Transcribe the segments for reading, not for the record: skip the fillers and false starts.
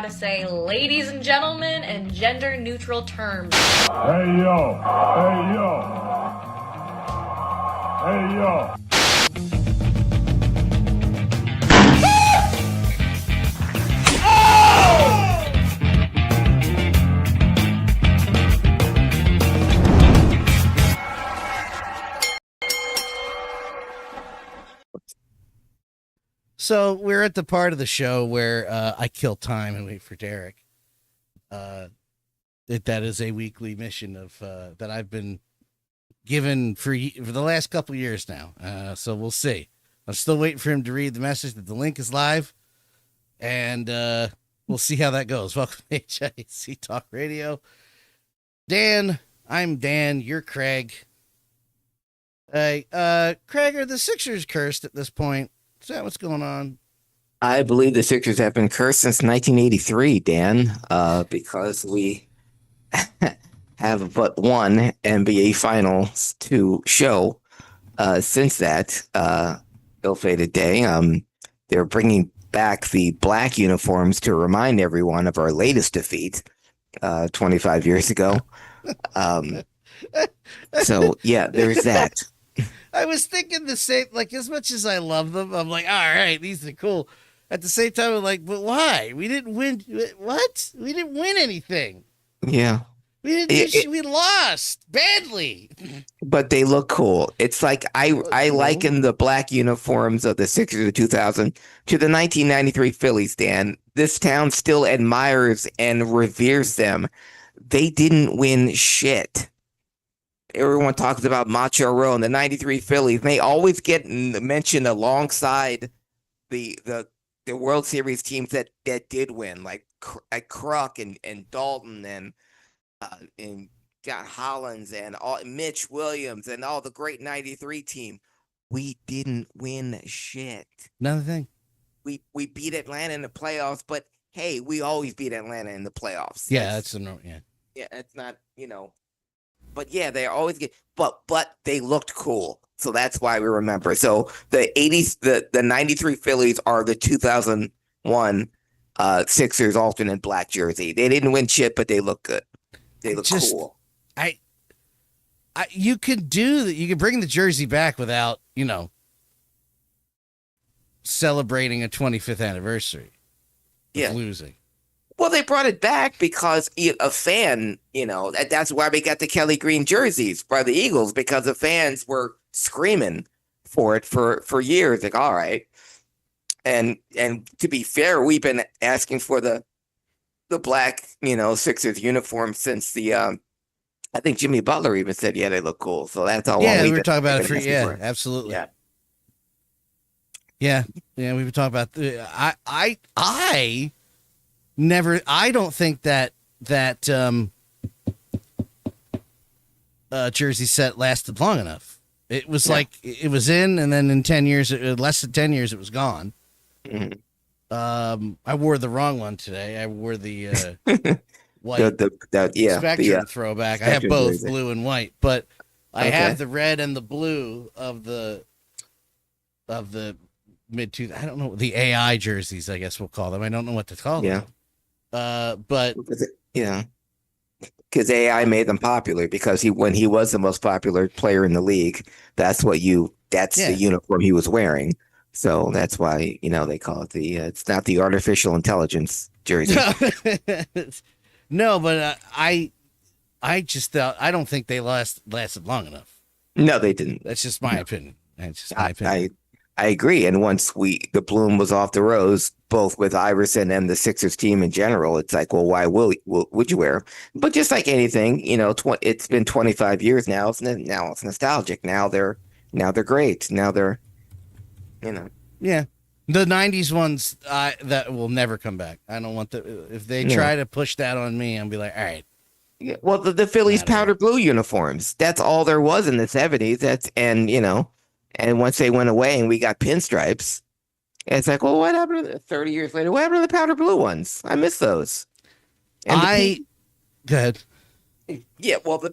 how to say ladies and gentlemen in gender-neutral terms. Hey, yo. Hey, yo. Hey, yo. So we're at the part of the show where I kill time and wait for Derek. That is a weekly mission of that I've been given for the last couple years now. So we'll see. I'm still waiting for him to read the message that the link is live, and we'll see how that goes. Welcome to HIAC Talk Radio. Dan, I'm Dan. You're Craig. Hey, Craig, are the Sixers cursed at this point? Is that what's going on? I believe the Sixers have been cursed since 1983, Dan, because we have but one NBA Finals to show since that ill-fated day. They're bringing back the black uniforms to remind everyone of our latest defeat 25 years ago. So, yeah, there's that. I was thinking the same, like, as much as I love them, I'm like, all right, these are cool. At the same time, I'm like, but why? We didn't win. What? We didn't win anything. Yeah. We didn't. We lost badly. But they look cool. It's like I liken the black uniforms of the Sixers of 2000 to the 1993 Phillies, Dan. This town still admires and reveres them. They didn't win shit. Everyone talks about Macho Row and the 93 Phillies. They always get mentioned alongside the World Series teams that did win, like Kruk and Dalton and John Hollins and Mitch Williams and all the great 93 team. We didn't win shit. Another thing. We beat Atlanta in the playoffs, but hey, we always beat Atlanta in the playoffs. Yeah, that's a no. Yeah. Yeah, it's not, But yeah, they always get, but they looked cool, so that's why we remember. So the 80s, the 93 Phillies are the 2001 Sixers alternate black jersey. They didn't win shit, but they look good. They look cool. You could do that. You could bring the jersey back without, celebrating a 25th anniversary of losing. Well, they brought it back because a fan, that's why we got the Kelly Green jerseys by the Eagles, because the fans were screaming for it for years. Like, all right. And to be fair, we've been asking for the black, Sixers uniform since I think Jimmy Butler even said, yeah, they look cool. So that's all. Yeah, we were talking about it for, absolutely. Yeah. Yeah. Yeah. We were talking about, I don't think that jersey set lasted long enough. It was like it was in, and then in 10 years, less than 10 years, it was gone. Mm-hmm. I wore the wrong one today. I wore the white Spectrum throwback. I have both jersey. Blue and white, but I have the red and the blue of the mid-2000s. I don't know, the AI jerseys, I guess we'll call them. I don't know what to call them. But because AI made them popular, because when he was the most popular player in the league, that's the uniform he was wearing. So that's why, they call it it's not the artificial intelligence jersey. No, but I just thought, I don't think they lasted long enough. No, they didn't. That's just my opinion. That's just my opinion. I agree. And once the bloom was off the rose, both with Iverson and the Sixers team in general, it's like, well, why would you wear? But just like anything, it's been 25 years now. Now it's nostalgic. Now they're great. Now they're, Yeah. The 90s ones, that will never come back. I don't want if they try to push that on me, I'll be like, all right. Yeah, well, the Phillies powder blue uniforms, that's all there was in the 70s. And once they went away and we got pinstripes, it's like, well, what happened to 30 years later? What happened to the powder blue ones? I miss those. And go ahead. Yeah, well, the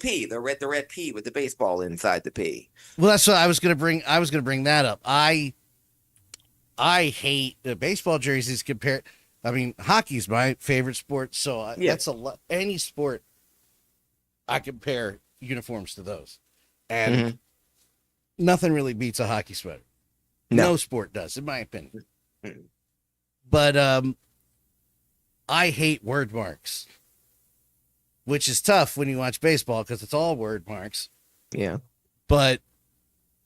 red P with the baseball inside the P. Well, that's what I was going to bring. I was going to bring that up. I hate the baseball jerseys compared. I mean, hockey's my favorite sport, so that's a lot. Any sport, I compare uniforms to those, and nothing really beats a hockey sweater. No sport does, in my opinion. But I hate word marks, which is tough when you watch baseball because it's all word marks. Yeah. But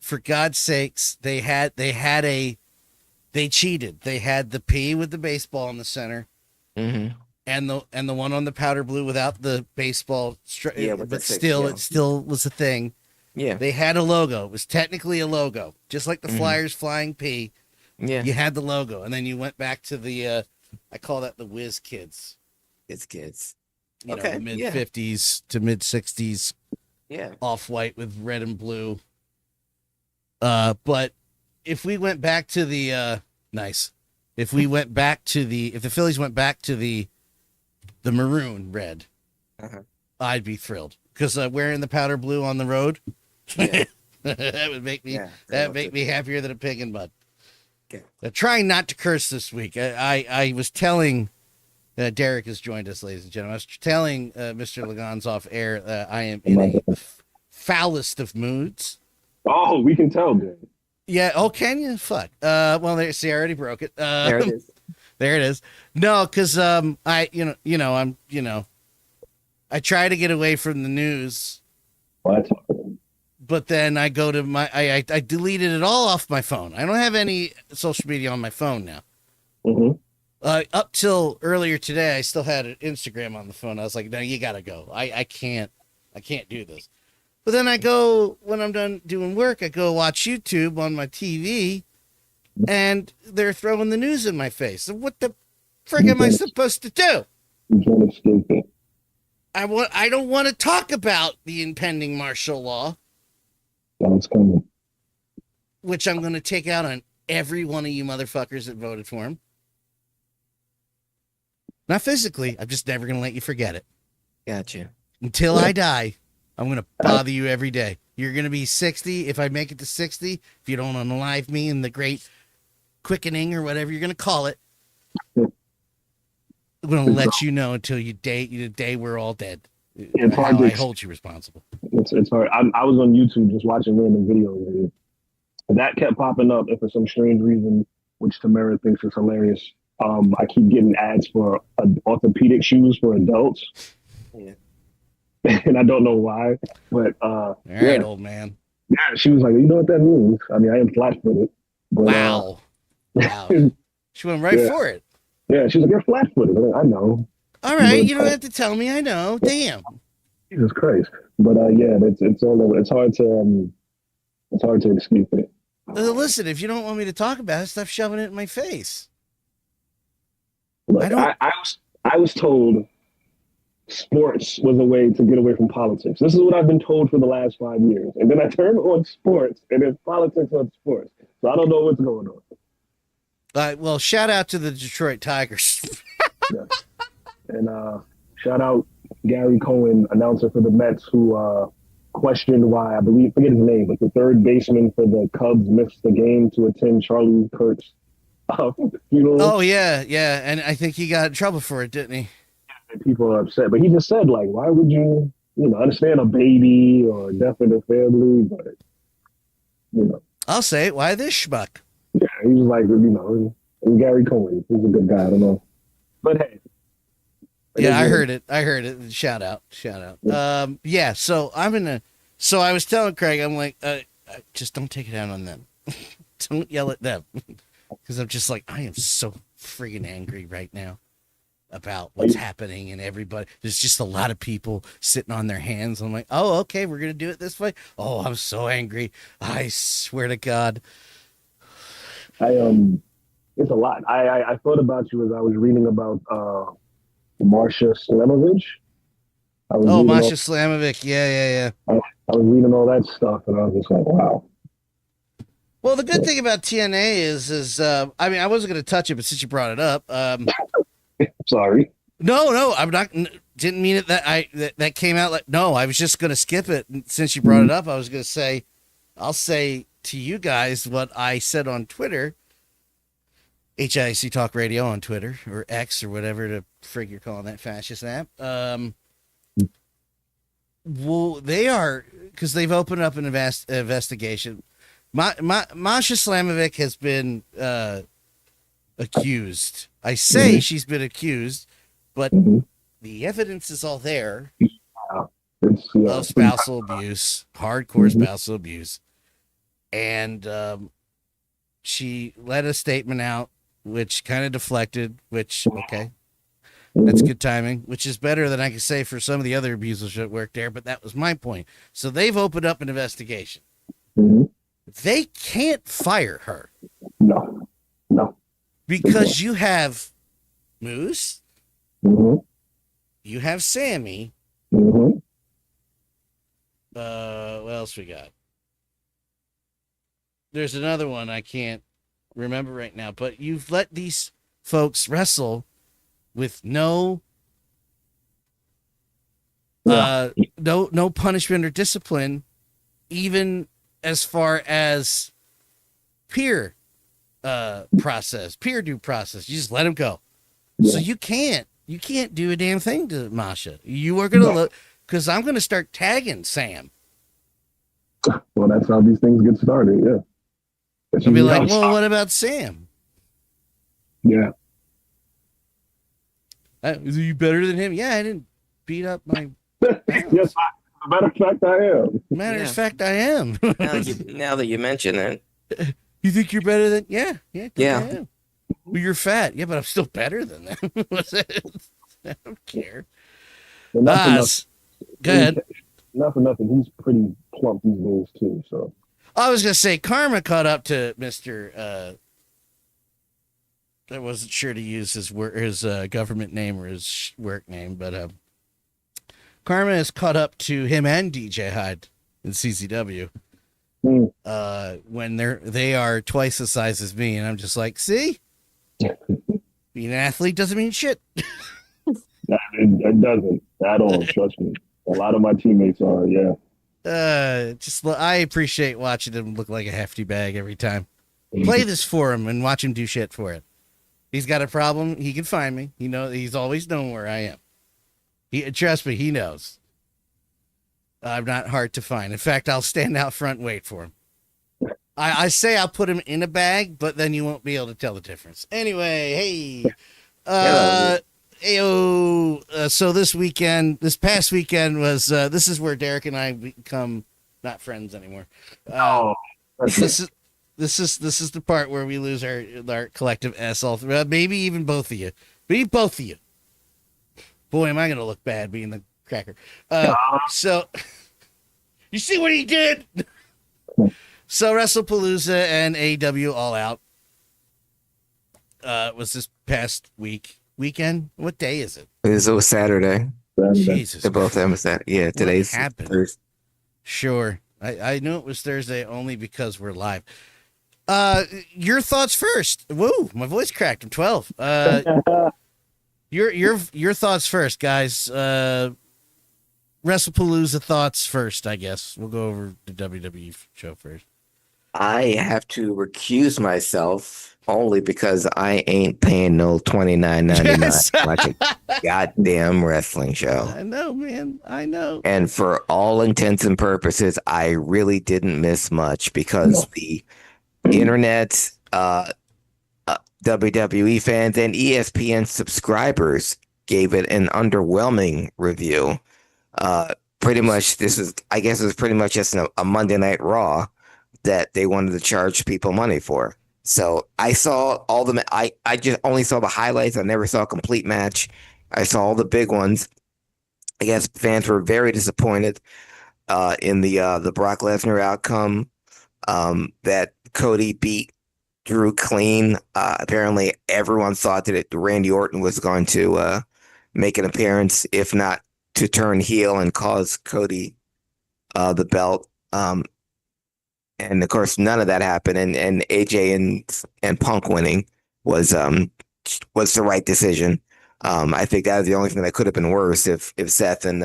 for God's sakes, they cheated. They had the P with the baseball in the center, and the one on the powder blue without the baseball. But still, it still was a thing. Yeah. They had a logo. It was technically a logo, just like the Flyers flying P. Yeah. You had the logo, and then you went back to the. I call that the Whiz Kids. It's kids. You know, mid 50s to mid 60s. Yeah. Off white with red and blue. But if we went back to the if the Phillies went back to the maroon red, I'd be thrilled because wearing the powder blue on the road, that would make me me happier than a pig in mud. Okay. Trying not to curse this week. I was telling Derek has joined us, ladies and gentlemen. I was telling Mr. Lagans off air I am in a foulest of moods. Oh, we can tell, dude. Yeah. Oh, can you? Fuck. Well, I already broke it. There it is. There it is. No, because I try to get away from the news. What? But then I go to I deleted it all off my phone. I don't have any social media on my phone now. Up till earlier today, I still had an Instagram on the phone. I was like, no, you gotta go. I can't do this. But then I go, when I'm done doing work, I go watch YouTube on my TV, and they're throwing the news in my face. So what the frig am I supposed to do? You can't escape it. I don't want to talk about the impending martial law. That's coming. Which I'm going to take out on every one of you motherfuckers that voted for him. Not physically. I'm just never going to let you forget it. Gotcha. Until I die, I'm going to bother you every day. You're going to be 60. If I make it to 60, if you don't unalive me in the great quickening or whatever you're going to call it, I'm going to let you know until the day we're all dead. It's hard I hold you responsible. It's hard. I was on YouTube just watching random videos. That kept popping up, and for some strange reason, which Tamara thinks is hilarious, I keep getting ads for orthopedic shoes for adults. Yeah. And I don't know why, but all right, old man. Yeah, she was like, you know what that means? I mean, I am flat-footed. But, wow. She went right for it. Yeah, she's like, you're flat-footed. I know. All right, you don't have to tell me. I know. Damn. Jesus Christ. But it's all over. It's hard to excuse it. Listen, if you don't want me to talk about it, stop shoving it in my face. Look, I was told sports was a way to get away from politics. This is what I've been told for the last 5 years. And then I turn on sports, and there's politics on sports. So I don't know what's going on. Well, shout out to the Detroit Tigers. Yeah. And shout out Gary Cohen, announcer for the Mets, who questioned why, forget his name, but the third baseman for the Cubs missed the game to attend Charlie Kirk's funeral. Oh, yeah. And I think he got in trouble for it, didn't he? And people are upset. But he just said, like, why would you understand a baby or death in the family? But, I'll say it. Why this schmuck? Yeah, he was like, and Gary Cohen. He's a good guy. I don't know. But hey. Yeah, I heard it. Shout out. Yeah. So I was telling Craig, I'm like, just don't take it out on them. Don't yell at them. Because I'm just like, I am so friggin' angry right now about what's happening and everybody. There's just a lot of people sitting on their hands. I'm like, oh, okay, we're going to do it this way. Oh, I'm so angry. I swear to God. It's a lot. I thought about you as I was reading about Marsha Slamovich. Marsha Slamovich. Yeah. I was reading all that stuff, and I was just like, wow. Well, the good thing about TNA is I mean, I wasn't going to touch it, but since you brought it up, sorry. No, I'm not. Didn't mean it that came out like. No, I was just going to skip it. And since you brought it up, I was going to say, I'll say to you guys what I said on Twitter. HIAC Talk Radio on Twitter or X or whatever the frig you're calling that fascist app. Well, they are, because they've opened up an investigation. Masha Slamovic has been accused. I say she's been accused, but the evidence is all there of spousal abuse, hardcore spousal abuse. And she let a statement out, which kind of deflected, which, okay, that's good timing, which is better than I could say for some of the other abusers that worked there, but that was my point. So they've opened up an investigation. They can't fire her. No. Because you have Moose, you have Sammy. What else we got? There's another one I can't remember right now, but you've let these folks wrestle with no punishment or discipline, even as far as peer due process. You just let them go. So you can't do a damn thing to Masha. You are gonna look, because I'm gonna start tagging Sam. Well, that's how these things get started. Yeah. I'll be like, well, what about Sam? Yeah. Is you better than him? Yeah, I didn't beat up my. Yes, as a matter of fact, I am. Matter of fact, I am. Now that you mention it, you think you're better than? Yeah. I am. Well, you're fat. Yeah, but I'm still better than them. I don't care. Well, Go ahead. Not for nothing. He's pretty plump these days too. So I was gonna say Karma caught up to Mr. I wasn't sure to use his government name or his work name, but Karma has caught up to him and DJ Hyde in CZW. When they are twice the size as me, and I'm just like, see, being an athlete doesn't mean shit. It doesn't at all. Trust me. A lot of my teammates are. Yeah. I appreciate watching him look like a hefty bag every time. Play this for him and watch him do shit for it. He's got a problem. He can find me. He's always known where I am. Trust me, he knows. I'm not hard to find. In fact, I'll stand out front and wait for him. I say I'll put him in a bag, but then you won't be able to tell the difference. Anyway, hey. So this past weekend was, this is where Derek and I become not friends anymore. This is the part where we lose our collective asshole. Maybe even both of you. Maybe both of you. Boy, am I going to look bad being the cracker. So, you see what he did? So, Wrestlepalooza and AEW All Out was this past weekend. What day is it? It was Saturday. Jesus. They're both them. Yeah, today's Thursday. Sure. I knew it was Thursday only because we're live. Your thoughts first. Woo, my voice cracked. I'm 12. Your thoughts first, guys. Wrestlepalooza thoughts first, I guess. We'll go over the WWE show first. I have to recuse myself only because I ain't paying no $29.99 to watch a goddamn wrestling show. I know, man. I know. And for all intents and purposes, I really didn't miss much because the internet, WWE fans, and ESPN subscribers gave it an underwhelming review. Pretty much, it was pretty much just a Monday Night Raw that they wanted to charge people money for. So I saw all the I just only saw the highlights. I never saw a complete match. I saw all the big ones. I guess fans were very disappointed in the Brock Lesnar outcome, that Cody beat Drew clean. Apparently everyone thought that Randy Orton was going to make an appearance, if not to turn heel and cause Cody the belt. And of course, none of that happened. And AJ and Punk winning was the right decision. I think that was the only thing that could have been worse if Seth and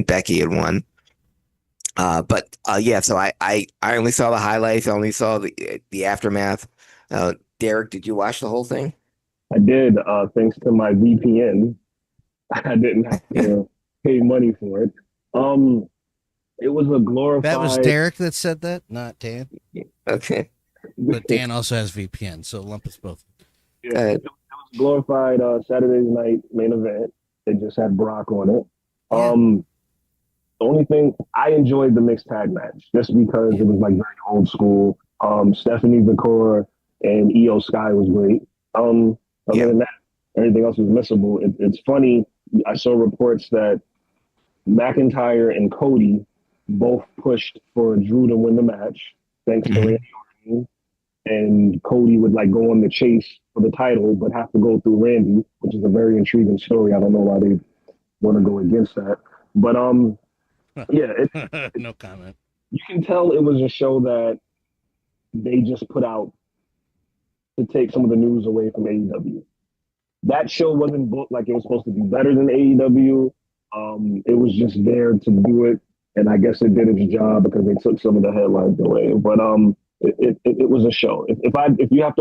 Becky had won. So I only saw the highlights. I only saw the aftermath. Derek, did you watch the whole thing? I did, thanks to my VPN. I didn't have to pay money for it. It was a That was glorified. Derek that said that, not Dan. Okay. But Dan also has VPN, so lump us both. Yeah, it was a glorified Saturday night main event. They just had Brock on it. Yeah. The only thing I enjoyed the mixed tag match just because it was like very old school. Stephanie Vicor and Io Sky was great. Other than that, everything else was missable. It's funny. I saw reports that McIntyre and Cody both pushed for Drew to win the match, thanks to Randy Orton. And Cody would like go on the chase for the title, but have to go through Randy, which is a very intriguing story. I don't know why they want to go against that. But yeah, no comment. you can tell it was a show that they just put out to take some of the news away from AEW. That show wasn't booked like it was supposed to be better than AEW. It was just there to do it, and I guess it did its job because they took some of the headlines away. But it was a show. If you have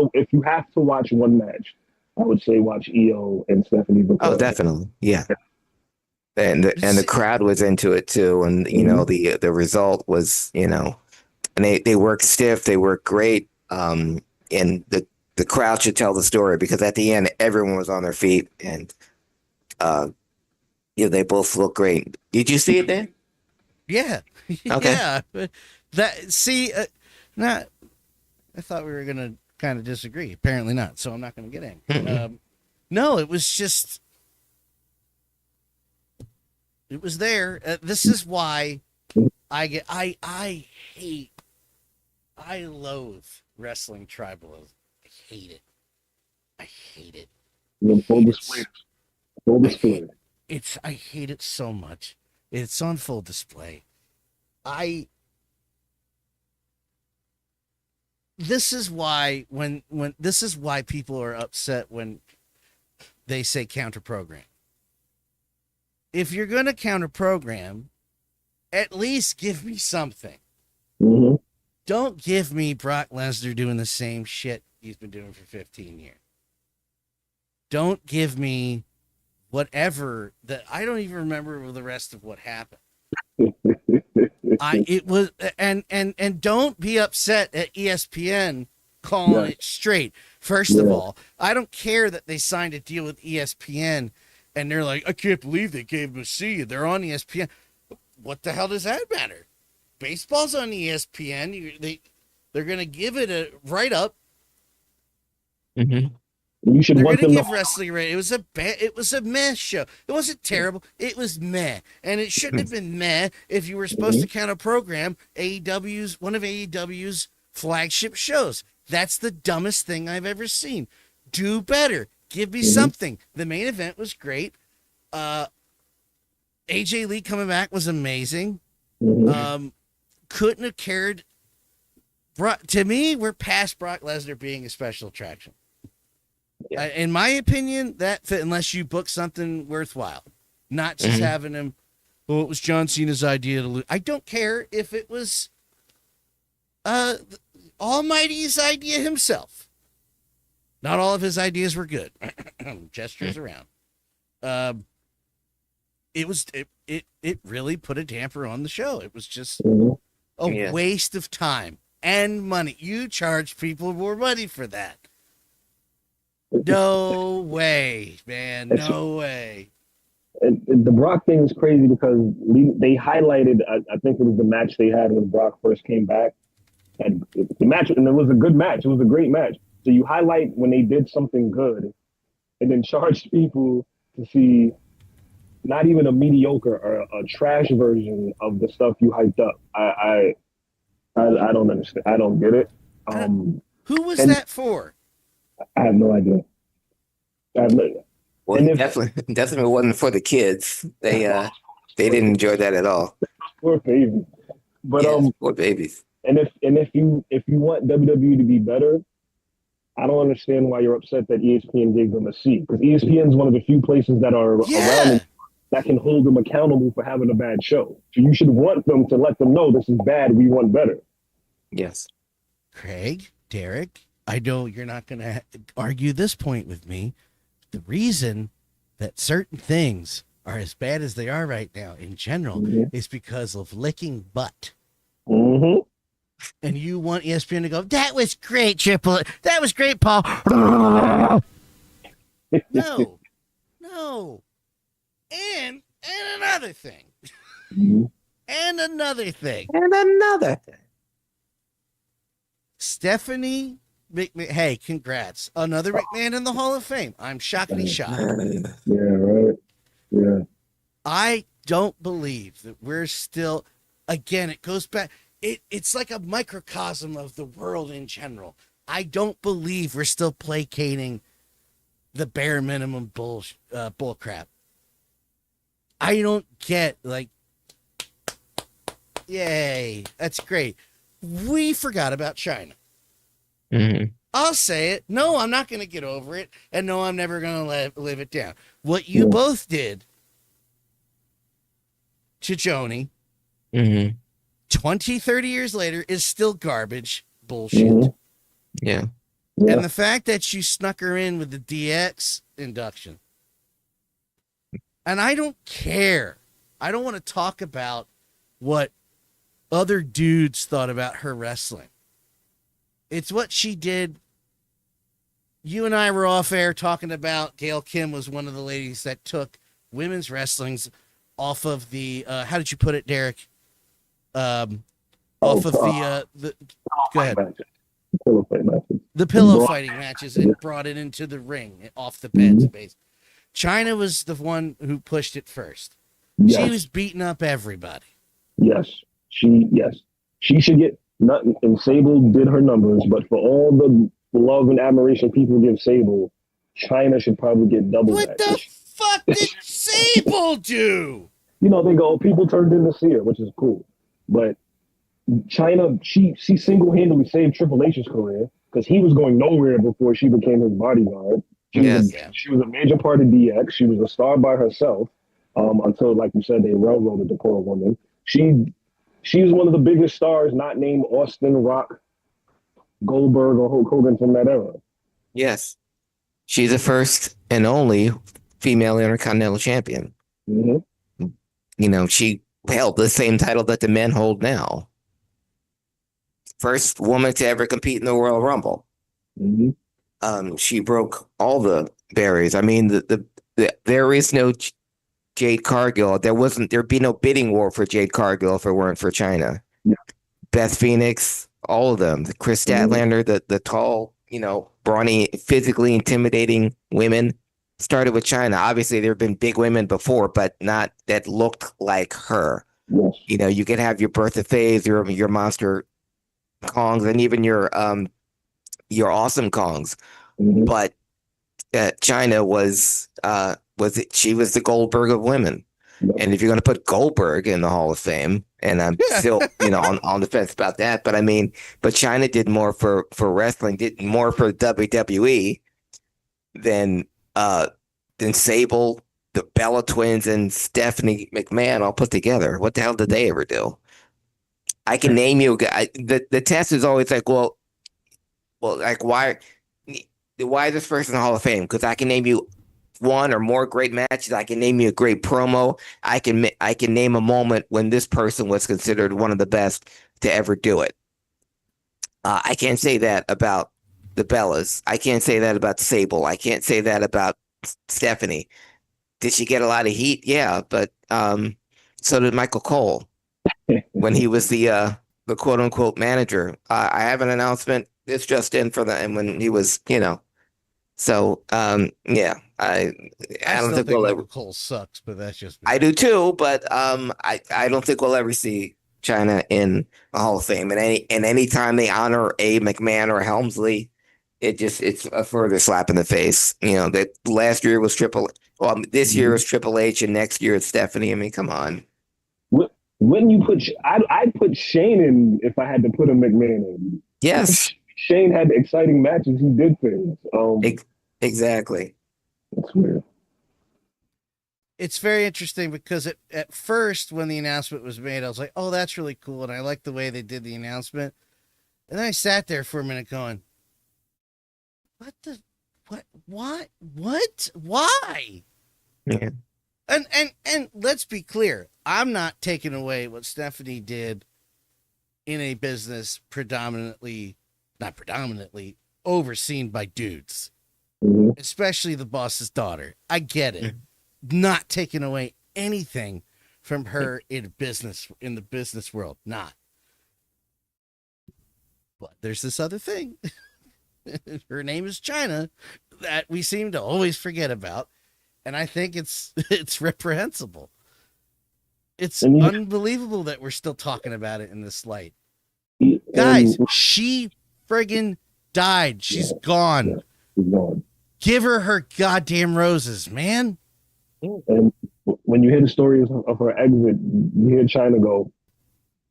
to watch one match, I would say watch Io and Stephanie Victor. Oh, definitely, yeah. And the crowd was into it too, and you know the result was, you know, and they worked stiff, they worked great, and the crowd should tell the story because at the end everyone was on their feet, and yeah, they both look great. Did you see it, Dan? Yeah. Okay. Yeah. Not. I thought we were gonna kind of disagree. Apparently not. So I'm not gonna get in. No, it was just. It was there. This is why I loathe wrestling tribalism. I hate it. Full display. I hate it so much. It's on full display. This is why this is why people are upset when they say counter program. If you're going to counter program, at least give me something. Mm-hmm. Don't give me Brock Lesnar doing the same shit he's been doing for 15 years. Don't give me whatever that I don't even remember the rest of what happened. And don't be upset at ESPN calling it straight. First of all, I don't care that they signed a deal with ESPN and they're like, I can't believe they gave them a C. They're on ESPN. What the hell does that matter? Baseball's on ESPN. They're going to give it a write-up. Mm-hmm. You should. They're going to give wrestling right. It was a meh show. It wasn't terrible. It was meh, and it shouldn't have been meh if you were supposed to counter program one of AEW's flagship shows. That's the dumbest thing I've ever seen. Do better. Give me something. The main event was great. AJ Lee coming back was amazing. Couldn't have cared. To me, we're past Brock Lesnar being a special attraction. Yeah. In my opinion, that fit unless you book something worthwhile, not just having him. Well, it was John Cena's idea to lose. I don't care if it was Almighty's idea himself. Not all of his ideas were good. Gestures around. It really put a damper on the show. It was just a waste of time and money. You charge people more money for that. No way, man. No way. The Brock thing is crazy because they highlighted, I think it was the match they had when Brock first came back. And the match, and it was a good match. It was a great match. So you highlight when they did something good and then charge people to see not even a mediocre or a trash version of the stuff you hyped up. I don't understand. I don't get it. Who was that for? I have no idea. Well, definitely wasn't for the kids. They didn't enjoy that at all. Poor babies. But poor babies. And if you want WWE to be better, I don't understand why you're upset that ESPN gave them a C. Because ESPN is one of the few places that are around that can hold them accountable for having a bad show. So you should want them to let them know this is bad. We want better. Yes. Craig, Derek, I know you're not going to argue this point with me. The reason that certain things are as bad as they are right now in general is because of licking butt. Mm-hmm. And you want ESPN to go, that was great, Triple. That was great, Paul. No. And another thing. And another thing. Stephanie McMahon. Hey, congrats. Another McMahon in the Hall of Fame. I'm shockingly shocked. Yeah, right. Yeah. I don't believe that we're still, again, it goes back. It's like a microcosm of the world in general. I don't believe we're still placating the bare minimum bull crap. I don't get, like, yay, that's great. We forgot about Chyna. Mm-hmm. I'll say it. No, I'm not going to get over it. And no, I'm never going to live it down. What you both did to Joni, 20, 30 years later, is still garbage bullshit. Yeah. And the fact that you snuck her in with the DX induction. And I don't care. I don't want to talk about what other dudes thought about her wrestling. It's what she did. You and I were off air talking about Gail Kim was one of the ladies that took women's wrestlings off of the, how did you put it, Derek? Off of the go ahead. Pillow fight matches. The pillow fighting matches and brought it into the ring off the beds, basically. Chyna was the one who pushed it first. Yes. She was beating up everybody. Yes. She should get nothing. And Sable did her numbers, but for all the love and admiration people give Sable, Chyna should probably get double What that. the fuck did Sable do? You know, they go, people turned in to see her, which is cool. But Chyna, she single-handedly saved Triple H's career because he was going nowhere before she became his bodyguard. She was a major part of DX. She was a star by herself until, like you said, they railroaded the poor woman. She's one of the biggest stars not named Austin, Rock, Goldberg, or Hulk Hogan from that era. Yes. She's the first and only female Intercontinental Champion. Mm-hmm. You know, she held the same title that the men hold now. First woman to ever compete in the Royal Rumble. Mm-hmm. She broke all the barriers. I mean, there is no Jade Cargill. There'd be no bidding war for Jade Cargill if it weren't for Chyna. Yeah. Beth Phoenix, all of them. Chris Statlander, the tall, brawny, physically intimidating women started with Chyna. Obviously, there have been big women before, but not that looked like her. Yes. You could have your Bertha Faye's, your Monster Kongs, and even your Awesome Kongs. Mm-hmm. But Chyna was the Goldberg of women. Yep. And if you're going to put Goldberg in the Hall of Fame, and I'm still, on the fence about that, but Chyna did more for wrestling, did more for WWE than Sable, the Bella Twins, and Stephanie McMahon all put together. What the hell did they ever do? I can name you. The test is always like, well, like why is this person in the Hall of Fame? Because I can name you one or more great matches. I can name you a great promo. I can name a moment when this person was considered one of the best to ever do it. I can't say that about the Bellas. I can't say that about Sable. I can't say that about Stephanie. Did she get a lot of heat? Yeah, but so did Michael Cole when he was the quote unquote manager. I have an announcement. It's just in for and when he was, So yeah, I don't think we'll ever. Cole sucks, but that's just me. I do too, but I don't think we'll ever see Chyna in the Hall of Fame. And any time they honor a McMahon or a Helmsley, it's a further slap in the face. That last year was this year is Triple H, and next year it's Stephanie. I mean, come on. Wouldn't you put? I'd put Shane in if I had to put a McMahon in. Yes. Shane had exciting matches. He did things. Exactly. That's weird. It's very interesting because at first when the announcement was made, I was like, oh, that's really cool. And I like the way they did the announcement. And then I sat there for a minute going, what the what why? Yeah. And let's be clear, I'm not taking away what Stephanie did in a business not predominantly overseen by dudes, especially the boss's daughter. I get it. Not taking away anything from her in the business world. Not. But there's this other thing. Her name is Chyna that we seem to always forget about. And I think it's reprehensible. It's unbelievable that we're still talking about it in this light. Guys, she friggin' died. She's gone. She's gone. Give her goddamn roses, man. And when you hear the stories of her exit, you hear Chyna go,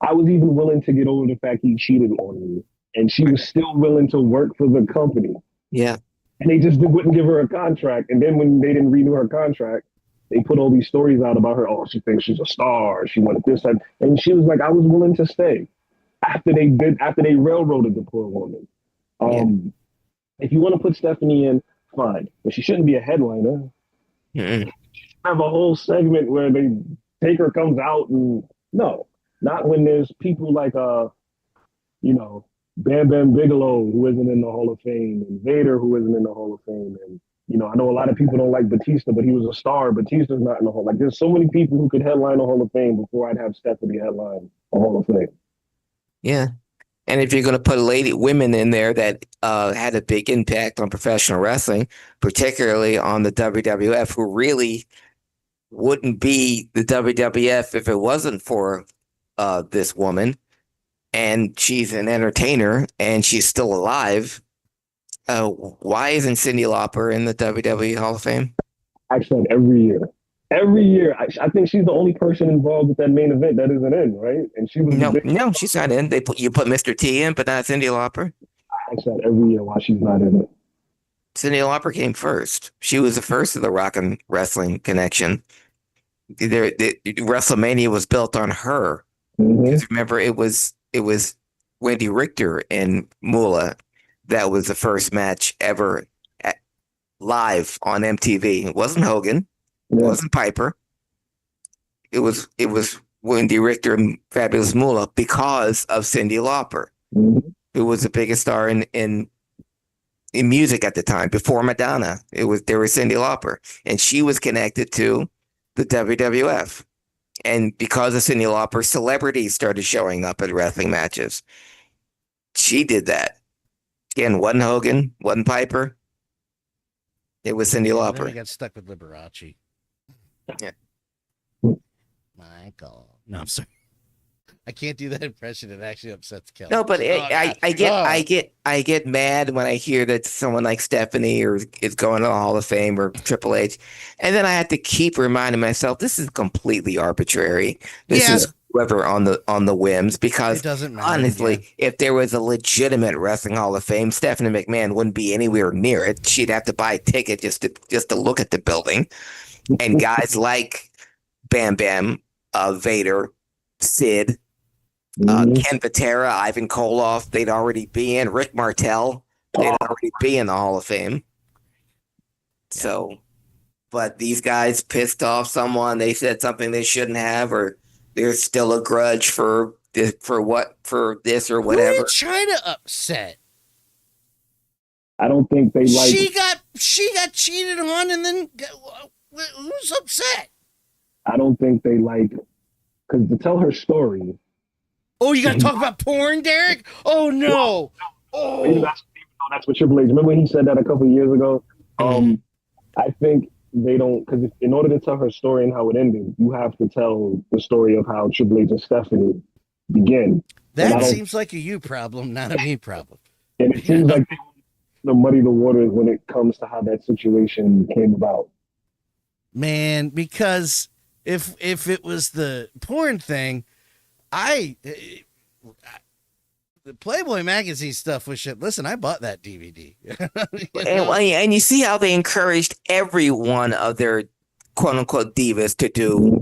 I was even willing to get over the fact he cheated on me. And she was still willing to work for the company. Yeah. And they just wouldn't give her a contract. And then when they didn't renew her contract, they put all these stories out about her. Oh, she thinks she's a star. She wanted this. And she was like, I was willing to stay after they railroaded the poor woman. If you want to put Stephanie in, fine. But she shouldn't be a headliner. Have a whole segment where they Taker comes out and no, not when there's people like Bam Bam Bigelow, who isn't in the Hall of Fame, and Vader, who isn't in the Hall of Fame. And, I know a lot of people don't like Batista, but he was a star. Batista's not in the Hall. Like, there's so many people who could headline the Hall of Fame before I'd have Stephanie headline the Hall of Fame. Yeah. And if you're going to put women in there that had a big impact on professional wrestling, particularly on the WWF, who really wouldn't be the WWF if it wasn't for this woman, and she's an entertainer and she's still alive. Why isn't Cyndi Lauper in the WWE Hall of Fame? Actually, every year. Every year, I think she's the only person involved with that main event that isn't in, right? And she was no, she's not in. You put Mr. T in, but not Cyndi Lauper. I ask that every year why she's not in it. Cyndi Lauper came first. She was the first of the Rock and Wrestling connection. WrestleMania was built on her. Remember, it was Wendy Richter and Moolah. That was the first match ever live on MTV. It wasn't Hogan. It wasn't Piper. It was Wendy Richter and Fabulous Moolah because of Cyndi Lauper, who was the biggest star in music at the time. Before Madonna, there was Cyndi Lauper, and she was connected to the WWF. And because of Cyndi Lauper, celebrities started showing up at wrestling matches. She did that. Again, wasn't Hogan, wasn't Piper. It was Cyndi Lauper. Then we got stuck with Liberace. Yeah. Michael. No, I'm sorry. I can't do that impression. It actually upsets Kelly. No, but I get mad when I hear that someone like Stephanie is going to the Hall of Fame or Triple H, and then I have to keep reminding myself this is completely arbitrary. This is whoever on the whims, because it doesn't matter, honestly, if there was a legitimate Wrestling Hall of Fame, Stephanie McMahon wouldn't be anywhere near it. She'd have to buy a ticket just to look at the building, and guys like Bam Bam, Vader, Sid. Ken Patera, Ivan Koloff, they'd already be in. Rick Martel, they'd already be in the Hall of Fame. So, but these guys pissed off someone. They said something they shouldn't have, or there's still a grudge for this or whatever. Who did Chyna upset? I don't think they like. She got cheated on, and then who's upset? I don't think they like, because to tell her story. Oh, you got to talk about porn, Derek? Oh, no. Oh. Maybe that's what Triple H. Remember when he said that a couple of years ago? I think they don't, because in order to tell her story and how it ended, you have to tell the story of how Triple H and Stephanie begin. That seems like a you problem, not a me problem. And it seems like they muddy the waters when it comes to how that situation came about. Man, because if it was the porn thing, the Playboy magazine stuff was shit. Listen, I bought that DVD. and you see how they encouraged every one of their quote unquote divas to do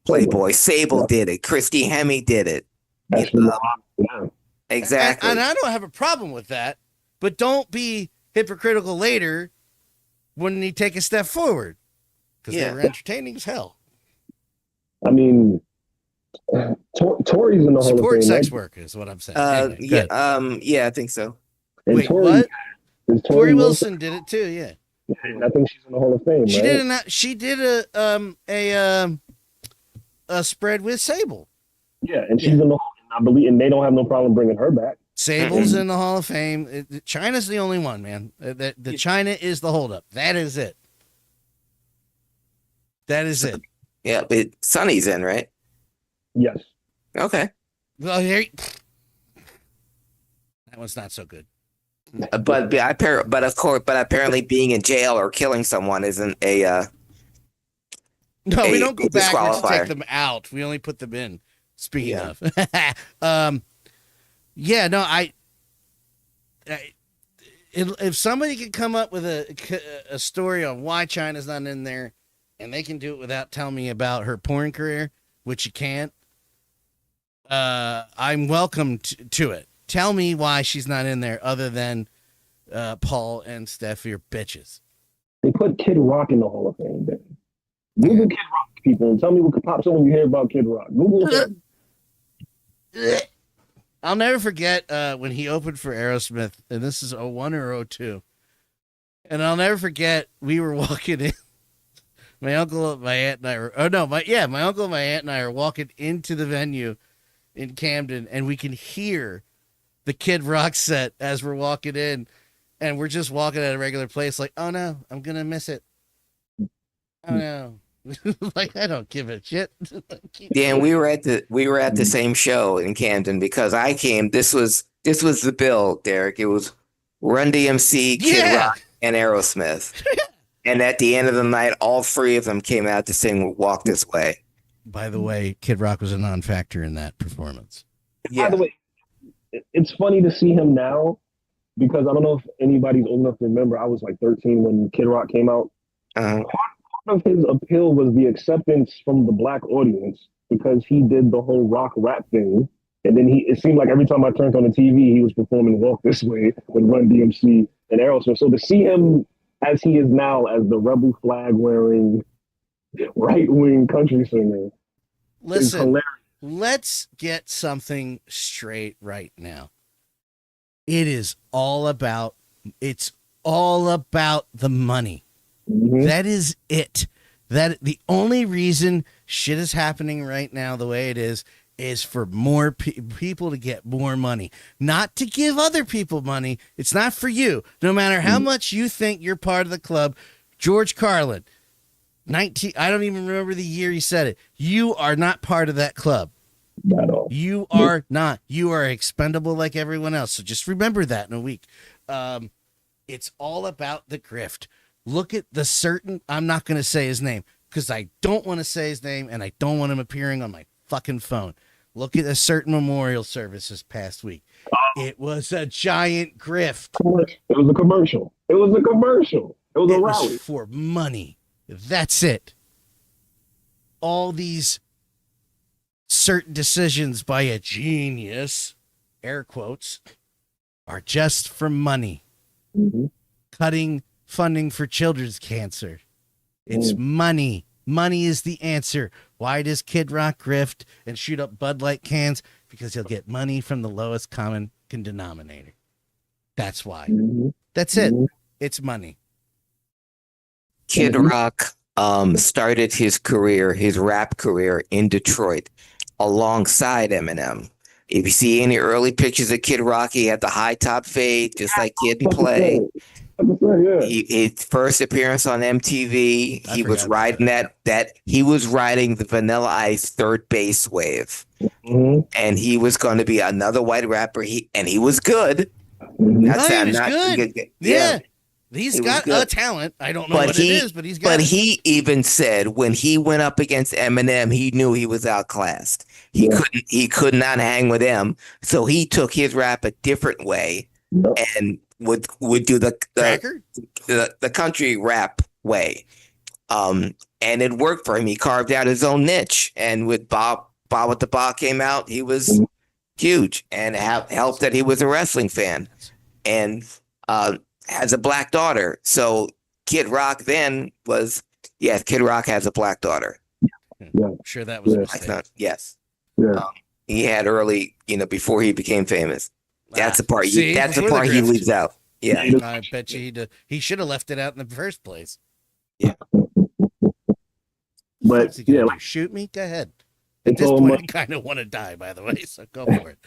Playboy. Sable did it. Christy Hemme did it. That's Exactly. And I don't have a problem with that, but don't be hypocritical later when he take a step forward because they were entertaining as hell. I mean, Tori's in the Hall of Support Fame. sex work is what I'm saying. Anyway, I think so. And wait, Tori, what? is Tori Wilson did it too. Yeah, I think she's in the Hall of Fame. she right? did. She did a spread with Sable. Yeah, and she's in the. I believe, and they don't have no problem bringing her back. Sable's in the Hall of Fame. Chyna's the only one, man. The Chyna is the holdup. That is it. That is it. Yeah, but Sonny's in, right? Yes. Okay. Well, here. That one's not so good. But apparently being in jail or killing someone isn't a No, we don't go backwards to disqualifier. take them out. We only put them in. Speaking of, yeah, no, if somebody could come up with a story on why Chyna's not in there, and they can do it without telling me about her porn career, which you can't, I'm welcome to it. Tell me why she's not in there, other than Paul and Steffi are bitches. They put Kid Rock in the Hall of Fame. Then. Google Kid Rock, people, and tell me what pops up when you hear about Kid Rock. Google him. I'll never forget when he opened for Aerosmith, and this is 01 or 02. And I'll never forget, we were walking in. My uncle, my aunt, and I were, my uncle, my aunt, and I are walking into the venue in Camden, and we can hear the Kid Rock set as we're walking in, and we're just walking at a regular place, like, oh no, I'm gonna miss it. Oh no. Like, I don't give a shit. Yeah, and we were at the same show in Camden because I came. This was the bill, Derek. It was Run DMC, Kid Rock, and Aerosmith. And at the end of the night, all three of them came out to sing "Walk This Way." By the way, Kid Rock was a non-factor in that performance. Yeah. By the way, it's funny to see him now because I don't know if anybody's old enough to remember. I was like 13 when Kid Rock came out. Part of his appeal was the acceptance from the black audience because he did the whole rock rap thing. And then it seemed like every time I turned on the TV, he was performing Walk This Way with Run DMC and Aerosmith. So to see him as he is now, as the rebel flag wearing right-wing country singer, is Listen, hilarious. let's get something straight right now. It's all about the money. Mm-hmm. That is it. That the only reason shit is happening right now the way it is for more people to get more money, not to give other people money. It's not for you. No matter how much you think you're part of the club. George Carlin, I don't even remember the year he said it. You are not part of that club. Not all. You are not. You are expendable like everyone else. So just remember that in a week. It's all about the grift. Look at the certain, I'm not going to say his name because I don't want to say his name and I don't want him appearing on my fucking phone. Look at a certain memorial service this past week. It was a giant grift. It was a commercial. It was a It rally. was for money. That's it. All these certain decisions by a genius, air quotes, are just for money. Mm-hmm. Cutting funding for children's cancer. It's money. Money is the answer. Why does Kid Rock grift and shoot up Bud Light cans? Because he'll get money from the lowest common denominator. That's why. Mm-hmm. That's it. It's money. Kid Rock started his rap career in Detroit alongside Eminem. If you see any early pictures of Kid Rock, he had the high top fade, just like Kid and Play. His first appearance on MTV, he was riding he was riding the Vanilla Ice third base wave. Mm-hmm. And he was going to be another white rapper. He was good. Mm-hmm. He was good. Yeah. He's got a talent. I don't know what it is, but he's got it. But he even said when he went up against Eminem, he knew he was outclassed. He could not hang with him. So he took his rap a different way and would do the country rap way. And it worked for him. He carved out his own niche. And with Bob with the Bob came out, he was huge and helped that he was a wrestling fan. And has a black daughter. So Kid Rock then was, yes, Kid Rock has a black daughter. Yeah. I'm sure that was a Yeah. mistake. Yes. Yeah. He had early, before he became famous. That's the part. See, That's the before part he grift. leaves out. Yeah. I bet you he should have left it out in the first place. But What's he gonna yeah, do? Shoot me? Go ahead. At it's this all point, money. I kind of want to die, by the way, so go for it.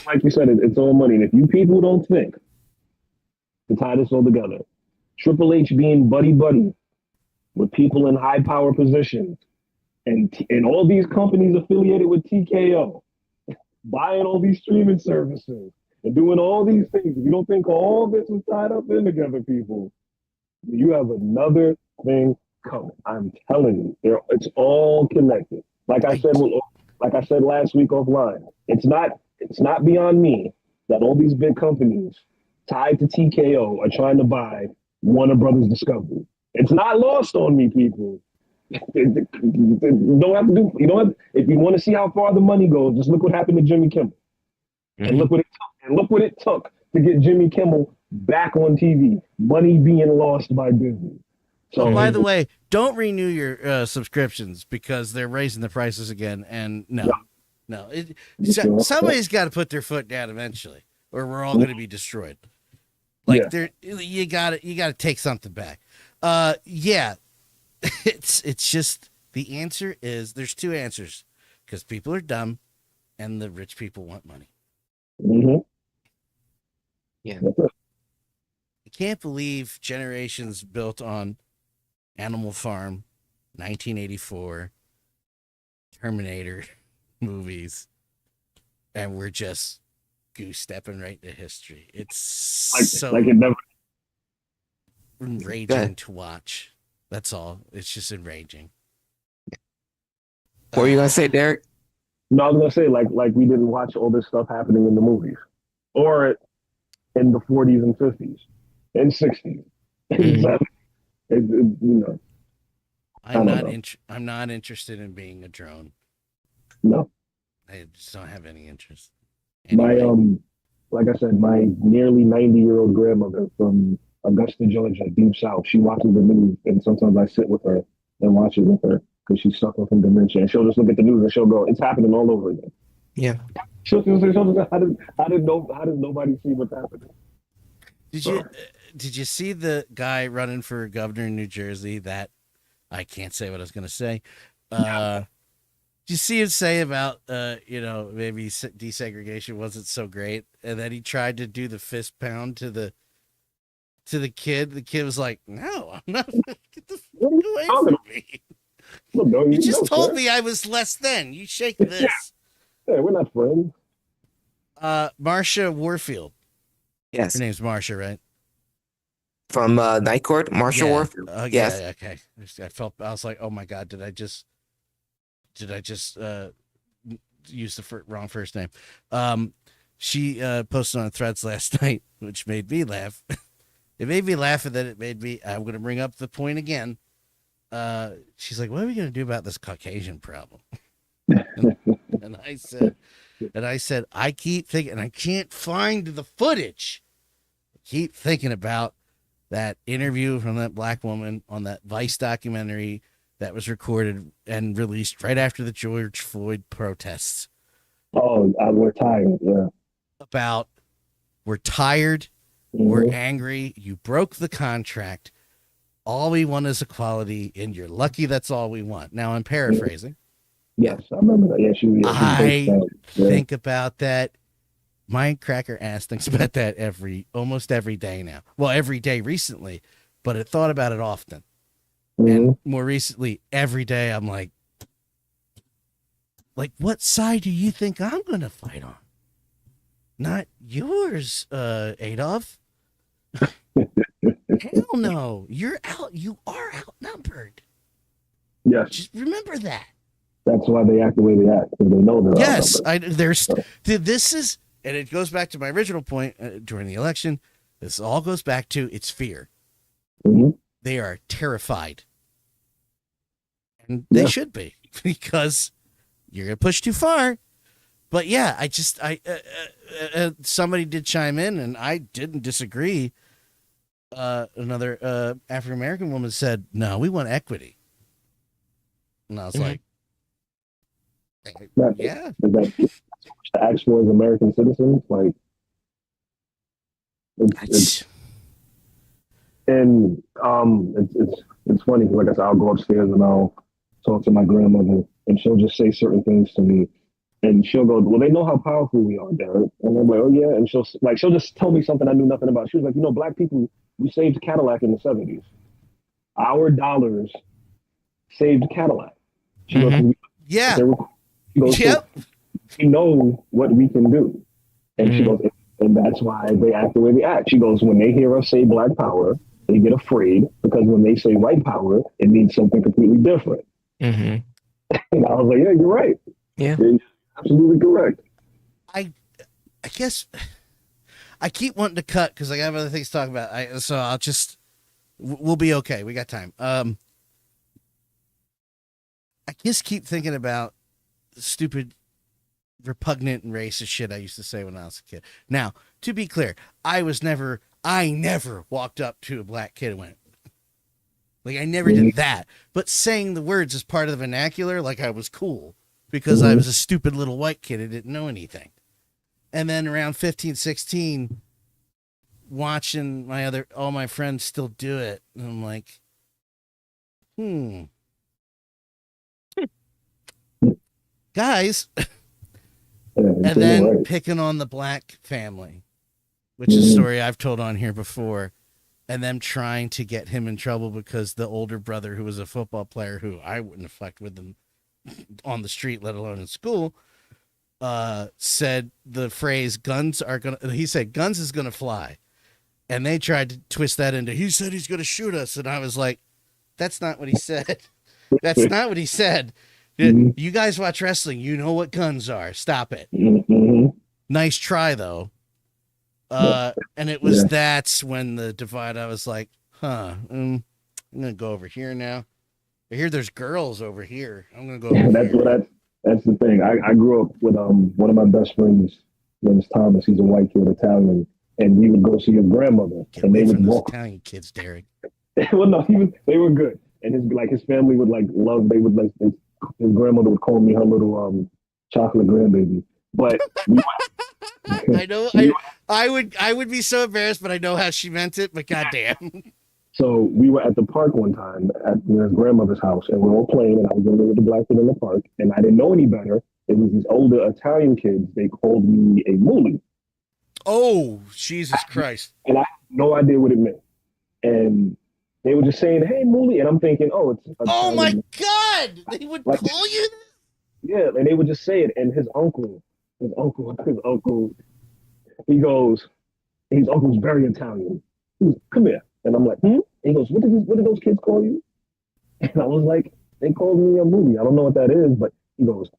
Like you said, it's all money. And if you people don't think to tie this all together, Triple H being buddy with people in high power positions, and all these companies affiliated with TKO, buying all these streaming services and doing all these things. If you don't think all this is tied up in together, people, you have another thing coming. I'm telling you, it's all connected. Like I said last week offline, it's not beyond me that all these big companies tied to TKO are trying to buy Warner Brothers Discovery. It's not lost on me, people. You don't have to do. You don't have, if you want to see how far the money goes, just look what happened to Jimmy Kimmel, and look what it took to get Jimmy Kimmel back on TV. Money being lost by Disney. So, by the way, don't renew your subscriptions because they're raising the prices again. And no. Somebody's got to put their foot down eventually, or we're all going to be destroyed. Like you got to take something back. It's just the answer is there's two answers because people are dumb, and the rich people want money. Yeah. I can't believe generations built on Animal Farm, 1984, Terminator movies, and we're just goose stepping right into history. It's like it never. Enraging to watch. That's all. It's just enraging. What were you gonna say, Derek? No, I was gonna say like we didn't watch all this stuff happening in the movies, or in the 40s and 50s and 60s. I'm not interested in being a drone. No, I just don't have any interest. Anyway. Like I said, my nearly 90-year-old grandmother from Augusta, Georgia, deep south, she watches the news, and sometimes I sit with her and watch it with her because she's suffering from dementia, and she'll just look at the news and she'll go, "It's happening all over again." Yeah. She'll say, how does nobody see what's happening? Did you see the guy running for governor in New Jersey? That I can't say what I was going to say. Did you see him say about maybe desegregation wasn't so great, and then he tried to do the fist pound to the kid. The kid was like, "No, I'm not. Get the fuck away from me. Look, no, you just told me I was less than. You shake this." Yeah, we're not friends. Marsha Warfield. Yes. Her name's Marsha, right? From Night Court, Marsha Warfield. Yes. Yeah, okay. I was like, oh my God, did I just use the wrong first name? She posted on Threads last night, which made me laugh. It made me laugh, and then it made me, I'm going to bring up the point again. She's like, what are we going to do about this Caucasian problem? and I said, I keep thinking, and I can't find the footage. I keep thinking about that interview from that black woman on that Vice documentary that was recorded and released right after the George Floyd protests. Oh, we're tired. Yeah. About we're tired, we're angry, you broke the contract, all we want is equality, and you're lucky that's all we want. Now I'm paraphrasing. Yes, I remember that. Yeah, I think about that. My cracker ass thinks about that almost every day now. Well, every day recently, but I thought about it often. And more recently, every day I'm like, what side do you think I'm going to fight on? Not yours, Adolf. Hell no. You are outnumbered. Yes. Just remember that. That's why they act the way they act, because they know they're outnumbered. This is, and it goes back to my original point during the election. This all goes back to it's fear. They are terrified. And they should be, because you're going to push too far. But yeah, somebody did chime in, and I didn't disagree. another African American woman said, "No, we want equity," and I was Mhm. like, That, "Yeah, is that to ask for as American citizens? Like, it's that's and it's funny because, like I said, I'll go upstairs and I'll talk to my grandmother, and she'll just say certain things to me, and she'll go, "Well, they know how powerful we are, Derek," and I'm like, "Oh yeah," and she'll just tell me something I knew nothing about. She was like, "You know, black people, we saved Cadillac in the '70s. Our dollars saved Cadillac." She goes, Mhm. yeah, she goes, "So yep." we know what we can do," and she Mhm. goes, "And that's why they act the way they act." She goes, "When they hear us say black power, they get afraid because when they say white power, it means something completely different." Mhm. And I was like, "Yeah, you're right. Yeah. You're absolutely correct." I guess I keep wanting to cut because I have other things to talk about. So I'll just we'll be okay. We got time. I just keep thinking about the stupid, repugnant, and racist shit I used to say when I was a kid. Now, to be clear, I never walked up to a black kid and went, like, I never did that. But saying the words as part of the vernacular, like I was cool because I was a stupid little white kid who didn't know anything. And then around 15, 16, watching all my friends still do it. And I'm like, guys. And then Right. picking on the black family, which is a story I've told on here before, and them trying to get him in trouble because the older brother, who was a football player who I wouldn't have fucked with him on the street, let alone in school, said the phrase he said guns is gonna fly. And they tried to twist that into, he said he's gonna shoot us. And I was like, that's not what he said. That's not what he said. You guys watch wrestling, you know what guns are. Stop it. Nice try though. And it was that's when the divide. I was like, I'm gonna go over here now. I hear there's girls over here. I'm gonna go over here. That's the thing. I grew up with one of my best friends. His name is Thomas. He's a white kid, Italian, and we would go see his grandmother, Get and away they would from those walk. Italian kids, Derek. Well, no, they were good, and his family would like love. They would like his grandmother would call me her little chocolate grandbaby. But I know. I would be so embarrassed, but I know how she meant it. But goddamn. so we were at the park one time at his grandmother's house, and we were all playing, and I was over with the black kid in the park, and I didn't know any better. It was these older Italian kids. They called me a moolie. Oh, Jesus Christ. And I had no idea what it meant. And they were just saying, "Hey, moolie," and I'm thinking, "Oh, it's Italian." Oh my God! They would like, call you that? yeah, and they would just say it. And his uncle, his uncle's very Italian. He goes, "Come here," and I'm like, "Hmm?" And he goes, What did those kids call you?" And I was like, "They called me a movie. I don't know what that is," but he goes,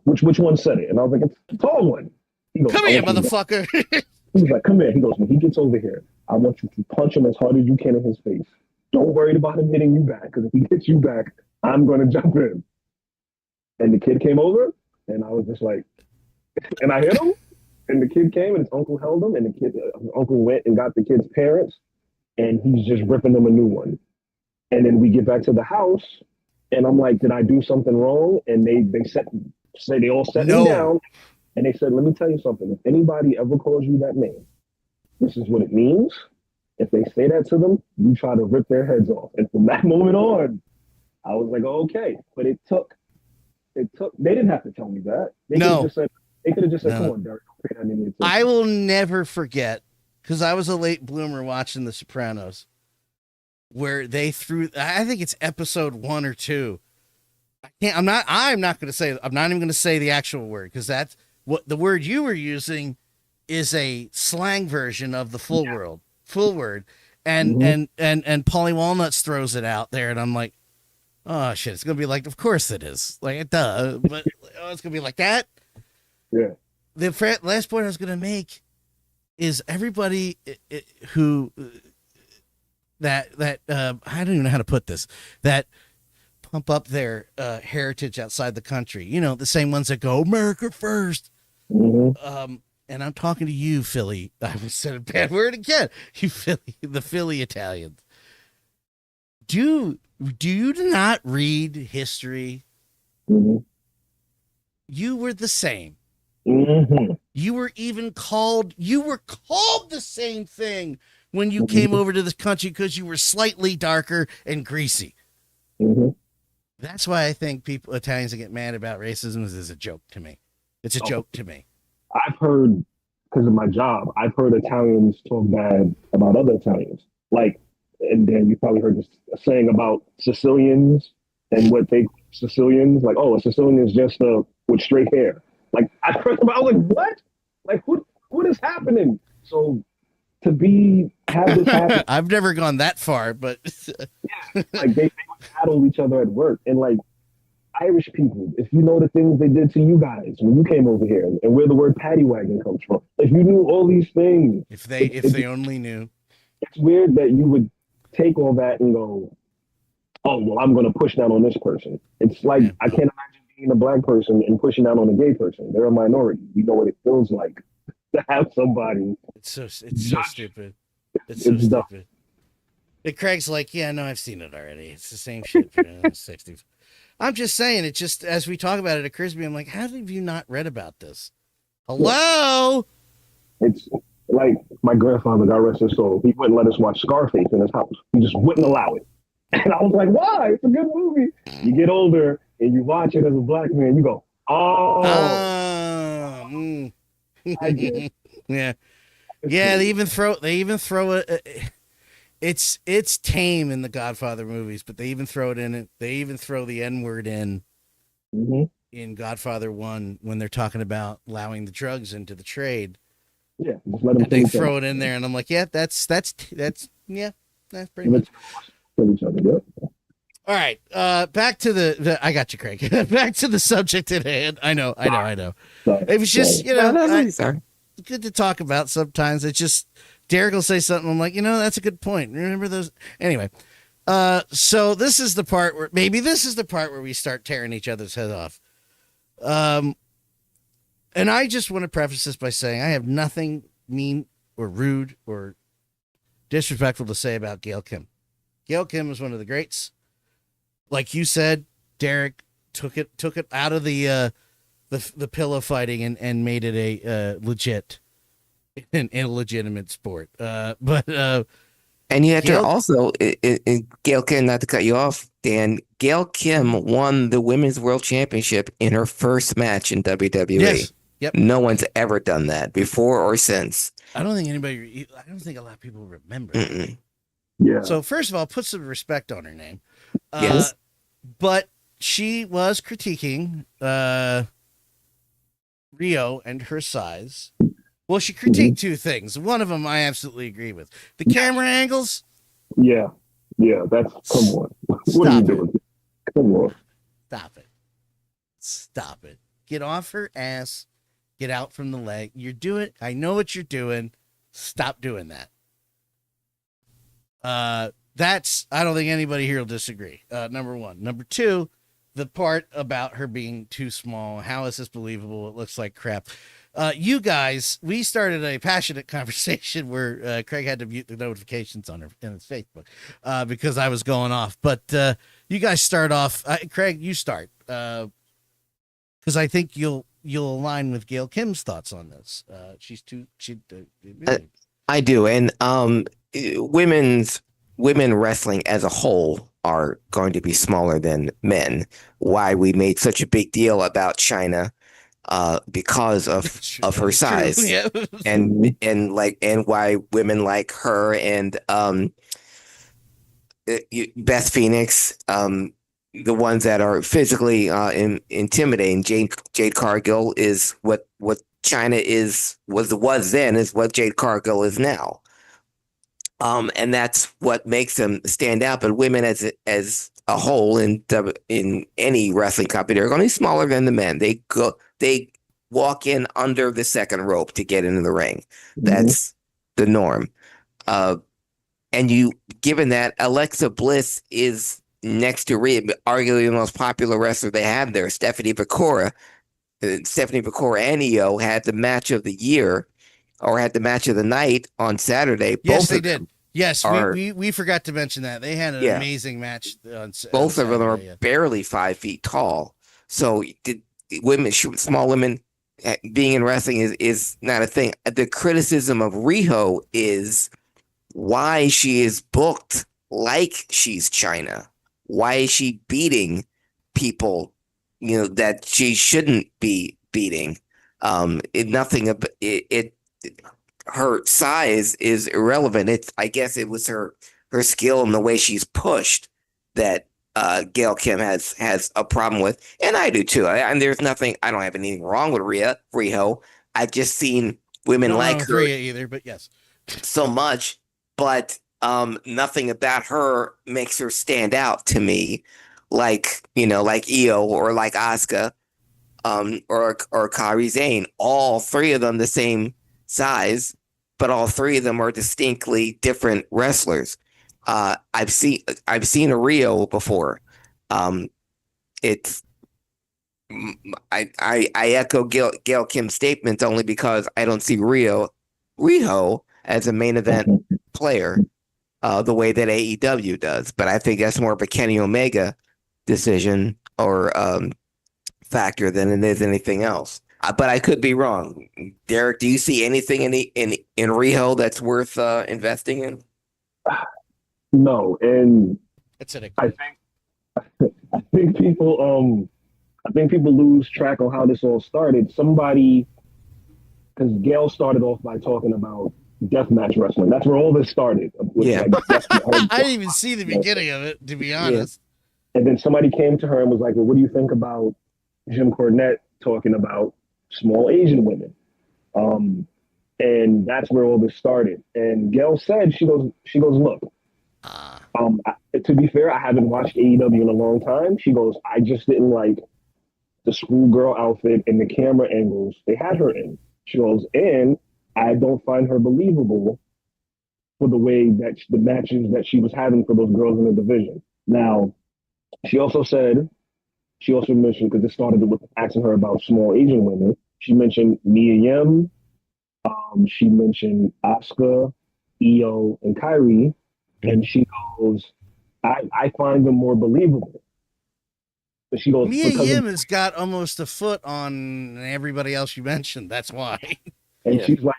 which one said it?" And I was like, "It's the tall one." He goes, Come here, motherfucker. He was like, "Come here." He goes, "When he gets over here, I want you to punch him as hard as you can in his face. Don't worry about him hitting you back, because if he hits you back, I'm going to jump in." And the kid came over, and I was just like, and I hit him, and the kid came, and his uncle held him, and his uncle went and got the kid's parents, and he's just ripping them a new one. And then we get back to the house, and I'm like, "Did I do something wrong?" And they all set me down, and they said, "Let me tell you something. If anybody ever calls you that name, this is what it means. If they say that to them, you try to rip their heads off." And from that moment on, I was like, "Oh, okay." But it took. They didn't have to tell me that. They could have just said, "Come on, Derek, pay that any attention." I will never forget, because I was a late bloomer watching The Sopranos, where they threw, I think it's episode 1 or 2. I'm not even going to say the actual word, because that's what the word you were using is a slang version of the full word. And Paulie Walnuts throws it out there, and I'm like, oh shit, it's gonna be like, of course it is, like, duh, but it's gonna be like that. Yeah. The last point I was gonna make is everybody who that I don't even know how to put this, that pump up their heritage outside the country, the same ones that go America first, and and I'm talking to you, Philly. I said a bad word again. You the Philly Italians. Do you not read history? Mm-hmm. You were the same. Mm-hmm. You were called the same thing when you came over to this country because you were slightly darker and greasy. Mm-hmm. That's why I think Italians that get mad about racism is a joke to me. It's a joke to me. I've heard, because of my job, I've heard Italians talk bad about other Italians. Like, and then you probably heard this saying about Sicilians and what they Sicilians, like, oh, a Sicilian is just with straight hair. Like, I was like, what? Like, what is happening? So to have this happen. I've never gone that far, but yeah, like they would battle each other at work. And like Irish people, if you know the things they did to you guys when you came over here and where the word paddy wagon comes from, if you knew all these things. If they only knew. It's weird that you would take all that and go, oh, well, I'm going to push down on this person. It's like, I can't imagine being a black person and pushing down on a gay person. They're a minority. You know what it feels like to have somebody. It's so stupid. It's so stupid. And Craig's like, yeah, no, I've seen it already. It's the same shit from the 60s. I'm just saying, it just, as we talk about it, it occurs to me, I'm like, how have you not read about this? Hello? It's like my grandfather, God rest his soul, he wouldn't let us watch Scarface in his house. He just wouldn't allow it. And I was like, why? It's a good movie. You get older and you watch it as a black man, you go, oh. I get it. Yeah. Yeah, they even throw it's tame in the Godfather movies, but they even throw it in it. They even throw the N-word in Godfather 1 when they're talking about allowing the drugs into the trade. Yeah, just let them they throw it in there, and I'm like, yeah, that's pretty much. Each other, yeah. All right, back to the I got you, Craig. Back to the subject at hand. I know. Sorry. It was just, Sorry. Good to talk about sometimes. It's just Derek will say something. I'm like, that's a good point. Remember those? Anyway, so this is the part where we start tearing each other's heads off. And I just want to preface this by saying I have nothing mean or rude or disrespectful to say about Gail Kim. Gail Kim is one of the greats. Like you said, Derek took it out of the pillow fighting and made it a legit and illegitimate sport. And you have to also, Gail Kim, not to cut you off, Dan, Gail Kim won the Women's World Championship in her first match in WWE. Yes. Yep. No one's ever done that before or since. I don't think a lot of people remember. Yeah. So first of all, put some respect on her name. Yes. But she was critiquing Riho and her size. Well, she critiqued two things. One of them I absolutely agree with. The camera angles. Yeah. That's come on. What are you doing? Come on. Stop it. Get off her ass. Get out from the leg. You're doing. I know what you're doing. Stop doing that. I don't think anybody here will disagree. Number one. Number two, the part about her being too small. How is this believable? It looks like crap. You guys, we started a passionate conversation where Craig had to mute the notifications on in his Facebook because I was going off. But you guys start off. Craig, you start because I think you'll align with Gail Kim's thoughts on this. I do, and women wrestling as a whole are going to be smaller than men. Why we made such a big deal about Chyna, because of her size, yeah. and why women like her and Beth Phoenix, the ones that are physically intimidating. Jade Cargill is what Chyna was then is what Jade Cargill is now. And that's what makes them stand out. But women as a whole in any wrestling company are going to be smaller than the men. They walk in under the second rope to get into the ring. That's the norm. And given that Alexa Bliss is next to Rhea, arguably the most popular wrestler they have there, Stephanie Bakura, Stephanie McCour and Io had the match of the year, or had the match of the night on Saturday. Yes, Both they of them did. Yes, are, we forgot to mention that. They had an Yeah. amazing match on both of them are Saturday, yeah. barely 5 feet tall. So women, small women being in wrestling is not a thing. The criticism of Riho is why she is booked like she's Chyna. Why is she beating people, that she shouldn't be beating? Her size is irrelevant. I guess it was her skill and the way she's pushed that Gail Kim has a problem with, and I do too. And there's nothing. I don't have anything wrong with Riho. I've just seen women like her either, but yes, so much, but nothing about her makes her stand out to me, like Io or like Asuka, or Kairi Sane. All three of them the same size, but all three of them are distinctly different wrestlers. I've seen a Riho before. It's I echo Gail Kim's statement only because I don't see Riho as a main event player the way that AEW does. But I think that's more of a Kenny Omega decision or factor than it is anything else. But I could be wrong. Derek, do you see anything in Riho that's worth investing in? No, and that's it. I think people lose track of how this all started. Somebody, because Gail started off by talking about deathmatch wrestling. That's where all this started. I didn't even see the beginning of it, to be honest. Yeah. And then somebody came to her and was like, "Well, what do you think about Jim Cornette talking about small Asian women?" And that's where all this started. And Gail said, she goes, "Look, to be fair, I haven't watched AEW in a long time." She goes, "I just didn't like the schoolgirl outfit and the camera angles they had her in." She goes, "And I don't find her believable for the way that the matches that she was having for those girls in the division." Now, she also mentioned, because it started with asking her about small Asian women, she mentioned Mia Yim, she mentioned Asuka, Io, and Kairi, and she goes, I find them more believable. But she goes, Mia Yim has got almost a foot on everybody else you mentioned. That's why. And she's like,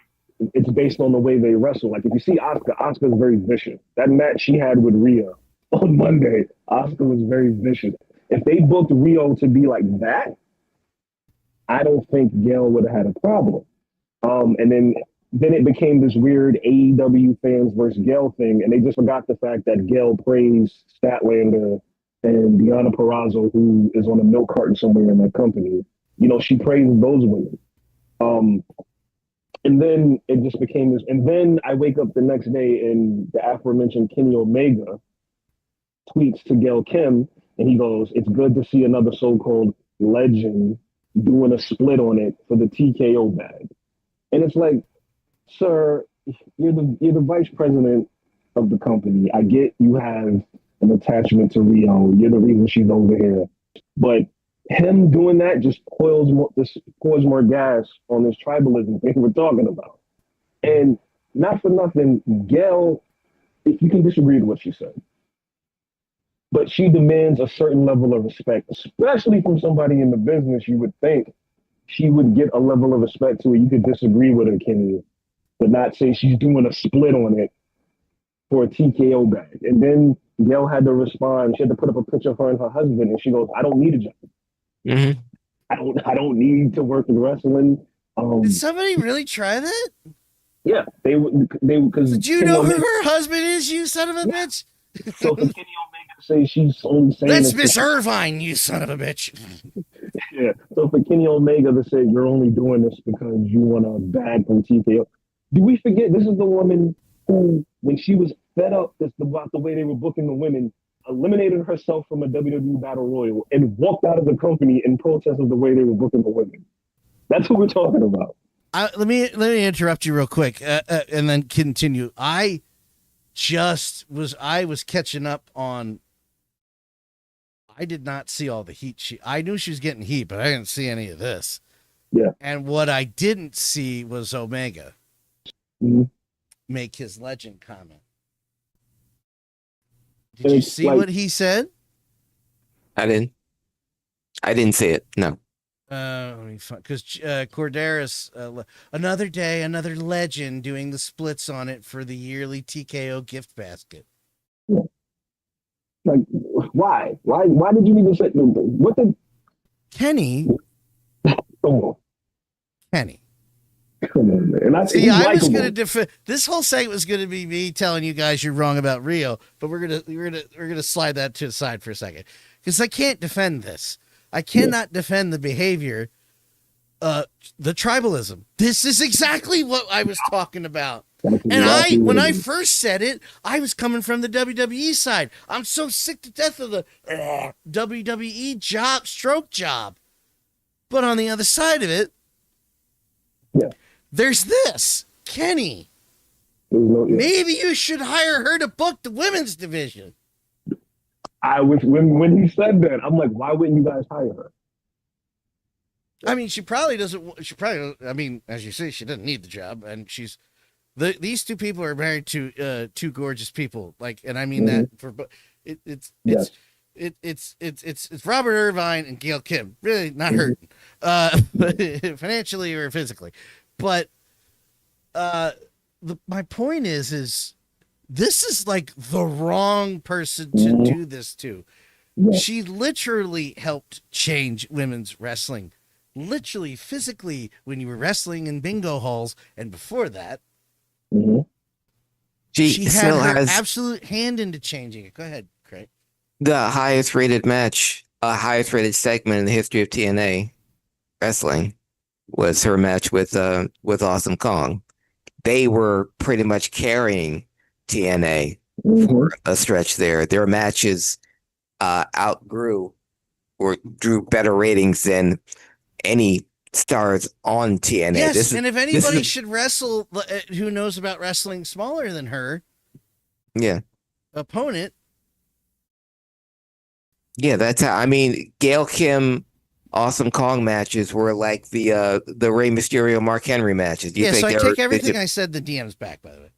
it's based on the way they wrestle. Like, if you see Asuka's very vicious. That match she had with Riho on Monday, Asuka was very vicious. If they booked Riho to be like that, I don't think Gail would have had a problem. And then it became this weird AEW fans versus Gail thing, and they just forgot the fact that Gail praised Statlander and Deonna Purrazzo, who is on a milk carton somewhere in that company. She praised those women. And then it just became this. And then I wake up the next day and the aforementioned Kenny Omega tweets to Gail Kim, and he goes, "It's good to see another so-called legend doing a split on it for the TKO bag." And it's like, sir, you're the vice president of the company. I get you have an attachment to Riho. You're the reason she's over here. But him doing that just pours more gas on this tribalism thing we're talking about. And not for nothing, Gail, if you can disagree with what she said, but she demands a certain level of respect, especially from somebody in the business. You would think she would get a level of respect to it. You could disagree with her, Kenny, but not say she's doing a split on it for a TKO bag. And then Gail had to respond. She had to put up a picture of her and her husband, and she goes, "I don't need a job. Mm-hmm. I don't need to work in wrestling." Did somebody really try that? Yeah, they because did you know who her husband is? You son of a bitch. So for Kenny Omega to say she's only saying that's Miss Irvine, you son of a bitch. Yeah. So for Kenny Omega to say you're only doing this because you want a bag from TKO, do we forget this is the woman who, when she was fed up about the way they were booking the women, eliminated herself from a WWE Battle Royal and walked out of the company in protest of the way they were booking the women? That's what we're talking about. Let me interrupt you real quick and then continue. I was catching up on. I did not see all the heat. I knew she was getting heat, but I didn't see any of this. Yeah. And what I didn't see was Omega Mhm. make his legend comment. Did And you it's see like- what he said? I didn't see it. No. Because Corderis, another day, another legend doing the splits on it for the yearly TKO gift basket. Like, why? Why did you even say what the? Kenny, Oh, Kenny. come on, man. And See, he's I was likable. gonna defend. This whole segment was gonna be me telling you guys you're wrong about Riho, but we're gonna slide that to the side for a second because I can't defend this. I cannot defend the behavior, the tribalism. This is exactly what I was talking about. That's And exactly what when it I is. first said it, I was coming from the WWE side. I'm so sick to death of the WWE stroke job. But on the other side of it, Yeah. there's this Kenny. There's no, yeah. Maybe you should hire her to book the women's division. I was when he said that, I'm like, why wouldn't you guys hire her? I mean, she probably doesn't. She probably. I mean, as you say, she doesn't need the job, and these two people are married to two gorgeous people. Like, and I mean that for it's Yes. it's Robert Irvine and Gail Kim. Really not hurting, financially or physically, but my point is this is like the wrong person to do this to. Yeah. She literally helped change women's wrestling, literally, physically, when you were wrestling in bingo halls, and before that, Mm-hmm. she had still her has absolute hand into changing it. Go ahead, Craig. the highest rated match, highest rated segment in the history of TNA wrestling was her match with Awesome Kong. They were pretty much carrying TNA for a stretch there. Their matches outgrew or drew better ratings than any stars on TNA. Yes, and if anybody should wrestle, who knows about wrestling smaller than her, yeah, opponent. yeah, that's how. I mean, Gail Kim, Awesome Kong matches were like the Rey Mysterio Mark Henry matches. You Yeah, think so I they take were- everything I said. The DM's back, by the way.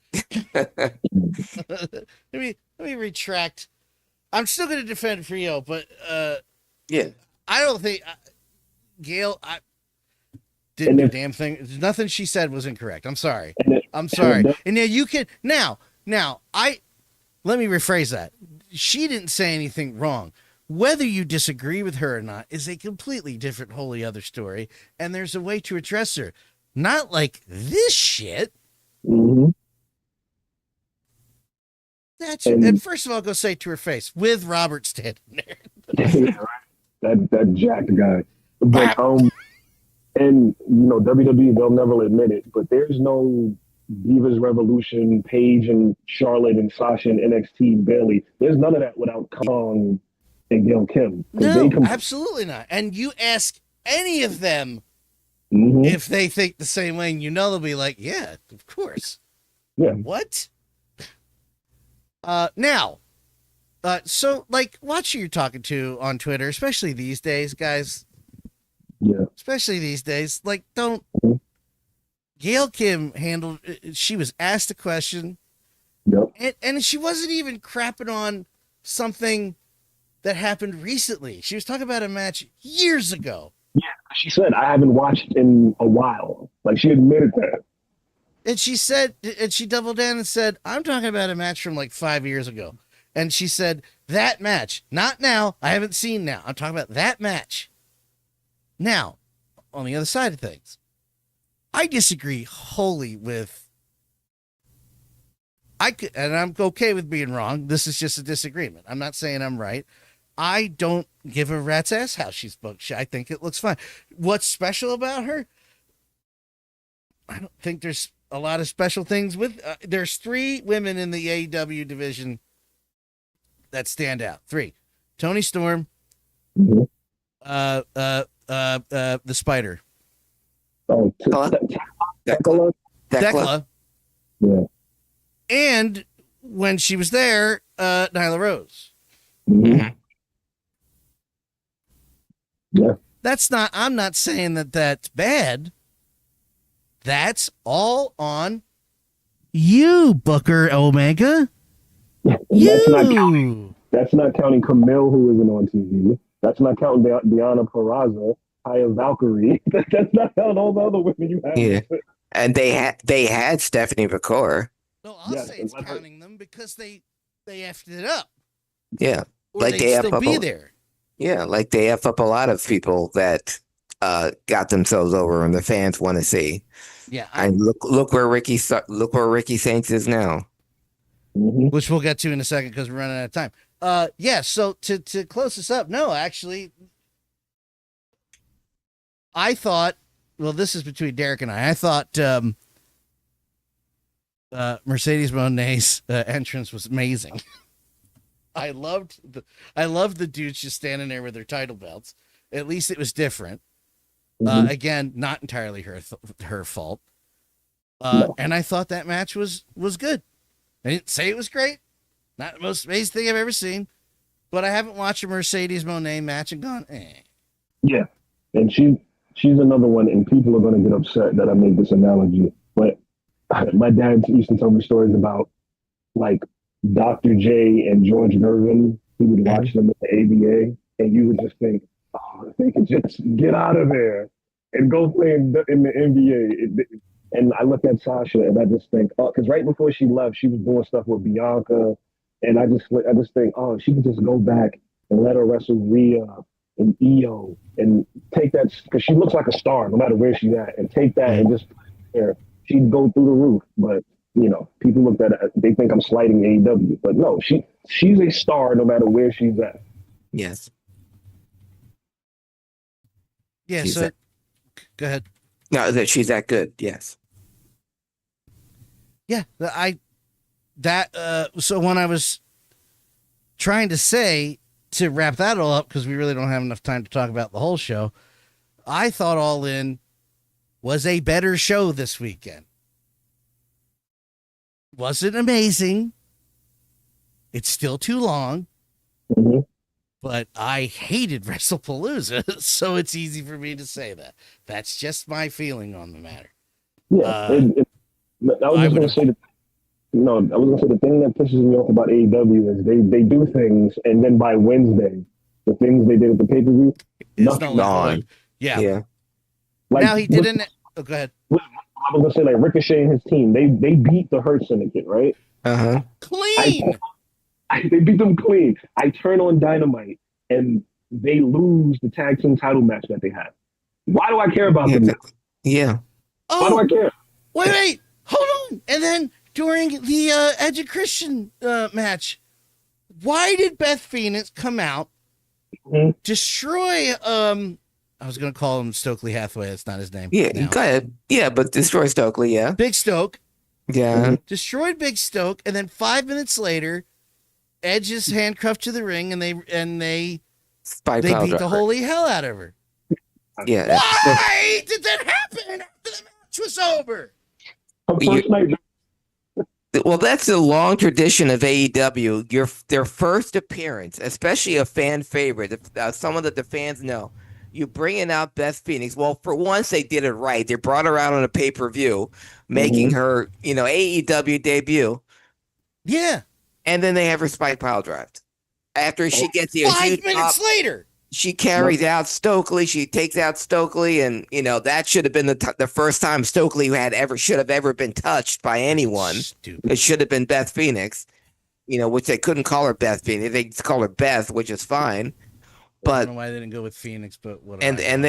let me retract. I'm still going to defend Riho, but yeah, I don't think Gail didn't do a damn thing. Nothing she said was incorrect. I'm sorry. I'm sorry. And now you can now let me rephrase that. She didn't say anything wrong. Whether you disagree with her or not is a completely different, wholly other story. And there's a way to address her. Not like this shit. Mm-hmm. That's and first of all, go say it to her face with Robert standing there. that jacked guy. But and WWE, they'll never admit it, but there's no Divas Revolution, Paige and Charlotte and Sasha and NXT Bailey. There's none of that without Kong and Gail Kim. No, absolutely not. And you ask any of them if they think the same way, and they'll be like, yeah, of course. Yeah. What? Now, so like, watch who you're talking to on Twitter, especially these days, guys. Yeah. Especially these days. Like, don't. Gail Kim handled. She was asked a question. Yep. And she wasn't even crapping on something that happened recently. She was talking about a match years ago. Yeah, she said, I haven't watched in a while. Like, she admitted that. And she said, and she doubled down and said, I'm talking about a match from like 5 years ago. And she said, that match, not now. I haven't seen now. I'm talking about that match. Now, on the other side of things, I disagree wholly with, and I'm okay with being wrong. This is just a disagreement. I'm not saying I'm right. I don't give a rat's ass how she's booked. I think it looks fine. What's special about her? I don't think there's a lot of special things with. There's 3 women in the AEW division that stand out. 3: Toni Storm, the Spider, Thekla, yeah, and when she was there, Nyla Rose. Yeah. I'm not saying that that's bad. That's all on you, Booker Omega. That's not counting Camille, who isn't on TV. That's not counting Deanna Peraza, Haya Valkyrie. That's not counting all the other women you have. Yeah. And they had Stephanie McCore. No, I'll say it's counting them because they effed it up. Yeah. Or Like they'd still be there. Yeah, like they F up a lot of people that got themselves over and the fans want to see. Yeah. And look where Ricky Saints is now. Mm-hmm. Which we'll get to in a second because we're running out of time. Yeah, so to close this up, no, actually, I thought, well, this is between Derek and I thought Mercedes Moné's entrance was amazing. I loved the dudes just standing there with their title belts. At least it was different. Mm-hmm. Again, not entirely her fault. No. And I thought that match was good. I didn't say it was great. Not the most amazing thing I've ever seen. But I haven't watched a Mercedes Moné match and gone, eh. Yeah. And she's another one, and people are going to get upset that I made this analogy. But my dad used to tell me stories about, like, Dr. J and George Gervin. He would watch them at the ABA, and you would just think, oh, if they could just get out of there and go play in the NBA. And I look at Sasha, and I just think, oh, because right before she left, she was doing stuff with Bianca, and I just think, oh, she could just go back and let her wrestle Rhea and Io and take that, because she looks like a star no matter where she's at, and take that and just there. She'd go through the roof. But people look at it, they think I'm slighting AEW, but no, she's a star no matter where she's at. Yes. Yeah, go ahead. No, that she's that good. Yes. Yeah, so when I was trying to say, to wrap that all up, because we really don't have enough time to talk about the whole show, I thought All In was a better show this weekend. Wasn't amazing. It's still too long. Mm-hmm. But I hated Wrestlepalooza, so it's easy for me to say that. That's just my feeling on the matter. Yeah, I was going to say the thing that pisses me off about AEW is they do things, and then by Wednesday, the things they did at the pay-per-view, nothing gone. Yeah. Like, now he didn't. Oh, go ahead. I was going to say, like, Ricochet and his team, they beat the Hurt Syndicate, right? Uh-huh. Clean. They beat them clean. I turn on Dynamite, and they lose the tag team title match that they had. Why do I care about them? Yeah. Why do I care? Wait, hold on. And then during the Edge of Christian match, why did Beth Phoenix come out, destroy I was going to call him Stokely Hathaway. That's not his name. Yeah, go ahead. Yeah, but destroy Stokely, yeah. Big Stoke. Yeah. Destroyed Big Stoke, and then 5 minutes later, Edge is handcuffed to the ring, and they beat the holy hell out of her. Yeah. Why did that happen after the match was over? Well, that's a long tradition of AEW. Their first appearance, especially a fan favorite, someone that the fans know, you bringing out Beth Phoenix. Well, for once, they did it right. They brought her out on a pay-per-view, making her, AEW debut. Yeah. And then they have her spike pile drive. After she gets the 5 minutes later, she carries out Stokely. She takes out Stokely, and that should have been the first time Stokely should have ever been touched by anyone. Stupid. It should have been Beth Phoenix, which they couldn't call her Beth Phoenix. They call her Beth, which is fine. But I don't know why they didn't go with Phoenix, but whatever. And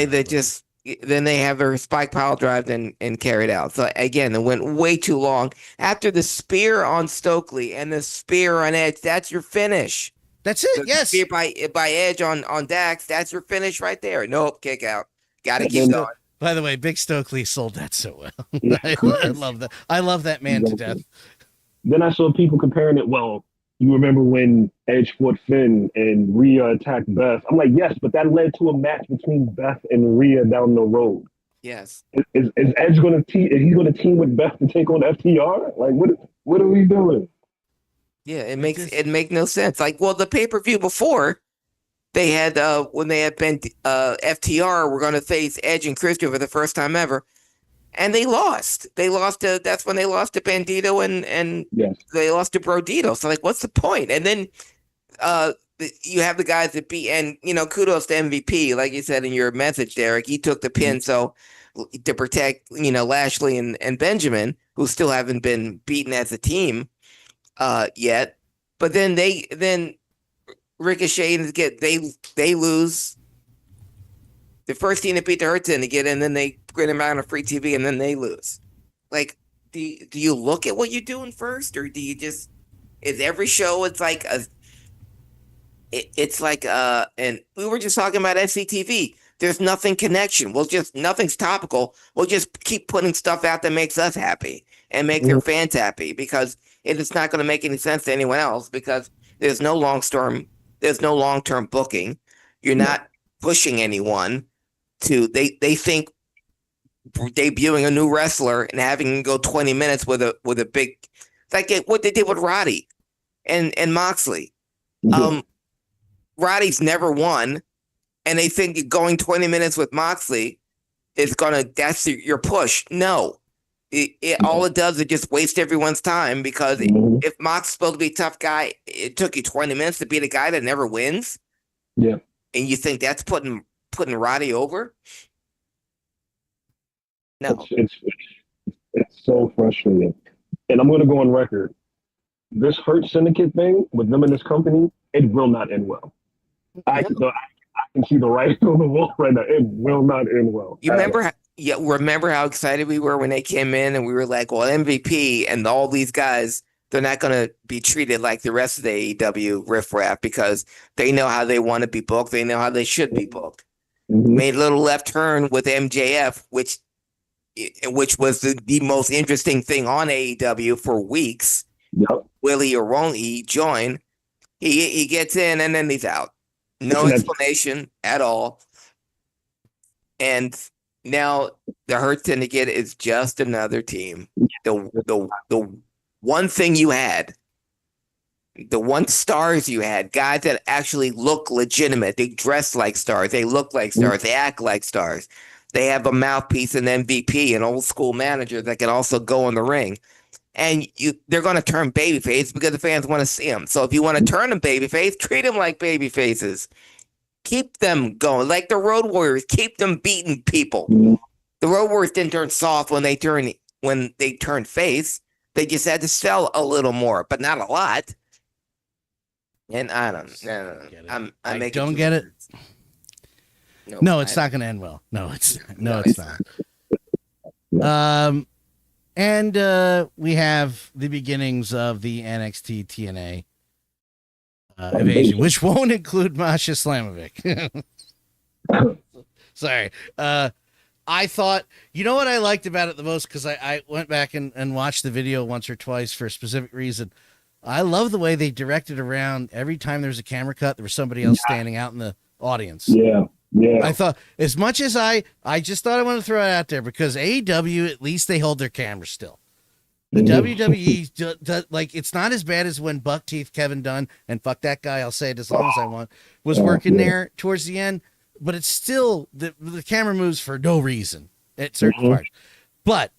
then they have her spike pile drive and carried out. So again, it went way too long. After the spear on Stokely and the spear on Edge, that's your finish. That's it. Yes. Spear by Edge on Dax, that's your finish right there. Nope, kick out. Got to keep going. By the way, Big Stokely sold that so well. I love that. I love that man to death. Then I saw people comparing it. Well, you remember when Edge fought Finn and Rhea attacked Beth? I'm like, yes, but that led to a match between Beth and Rhea down the road. Yes. Is Edge going to team? Is he going to team with Beth to take on FTR? Like, what are we doing? Yeah, it makes no sense. Like, well, the pay-per-view before, they had when they had been FTR were going to face Edge and Christian for the first time ever, and they lost. They lost to that's when they lost to Bandito and Yes. they lost to Brodito. So like, what's the point? And then you have the guys that beat, and kudos to MVP, like you said in your message, Derek. He took the pin so to protect Lashley and Benjamin, who still haven't been beaten as a team yet. But then Ricochet they lose. The first team that beat the Hurt Syndicate, and then they bring them out on free TV, and then they lose. Like, do you look at what you're doing first, or do you just? Is every show? It's like and we were just talking about NCTV. There's nothing connection. Nothing's topical. We'll just keep putting stuff out that makes us happy and make their fans happy, because it's not going to make any sense to anyone else, because there's no long-term booking. You're not pushing anyone to, they think debuting a new wrestler and having him go 20 minutes with a big, it's like what they did with Roddy and Moxley. Roddy's never won, and they think going 20 minutes with Moxley is that's your push. No, all it does is just waste everyone's time, because if Mox is supposed to be a tough guy, it took you 20 minutes to beat a guy that never wins. Yeah, and you think that's putting Roddy over? No, it's so frustrating, and I'm going to go on record. This Hurt Syndicate thing with them in this company, it will not end well. I can see the writing on the wall right now. It will not end well. You remember how excited we were when they came in, and we were like, well, MVP and all these guys, they're not going to be treated like the rest of the AEW riffraff, because they know how they want to be booked. They know how they should be booked. Made a little left turn with MJF, which was the most interesting thing on AEW for weeks. Yep. Willie or won't he join? He gets in, and then he's out. No explanation at all. And now the Hurt Syndicate is just another team. The one thing you had, the one stars you had, guys that actually look legitimate. They dress like stars. They look like stars. They act like stars. They have a mouthpiece, an MVP, an old school manager that can also go in the ring. And they're going to turn babyface because the fans want to see them. So if you want to turn them babyface, treat them like babyfaces. Keep them going. Like the Road Warriors, keep them beating people. The Road Warriors didn't turn soft when they turned face. They just had to sell a little more, but not a lot. And I don't know. I don't get it. No, it's not going to end well. No, it's not. And we have the beginnings of the NXT TNA invasion, which won't include Masha Slamovic. Sorry. I thought, you know what I liked about it the most? Because I went back and watched the video once or twice for a specific reason. I love the way they directed around. Every time there was a camera cut, there was somebody else standing out in the audience. Yeah. I thought, as much as I just thought I wanted to throw it out there, because AEW, at least they hold their cameras still. The WWE, like, it's not as bad as when Buck Teeth, Kevin Dunn, and fuck that guy, I'll say it as long as I want, was working there towards the end. But it's still, the camera moves for no reason at certain parts. But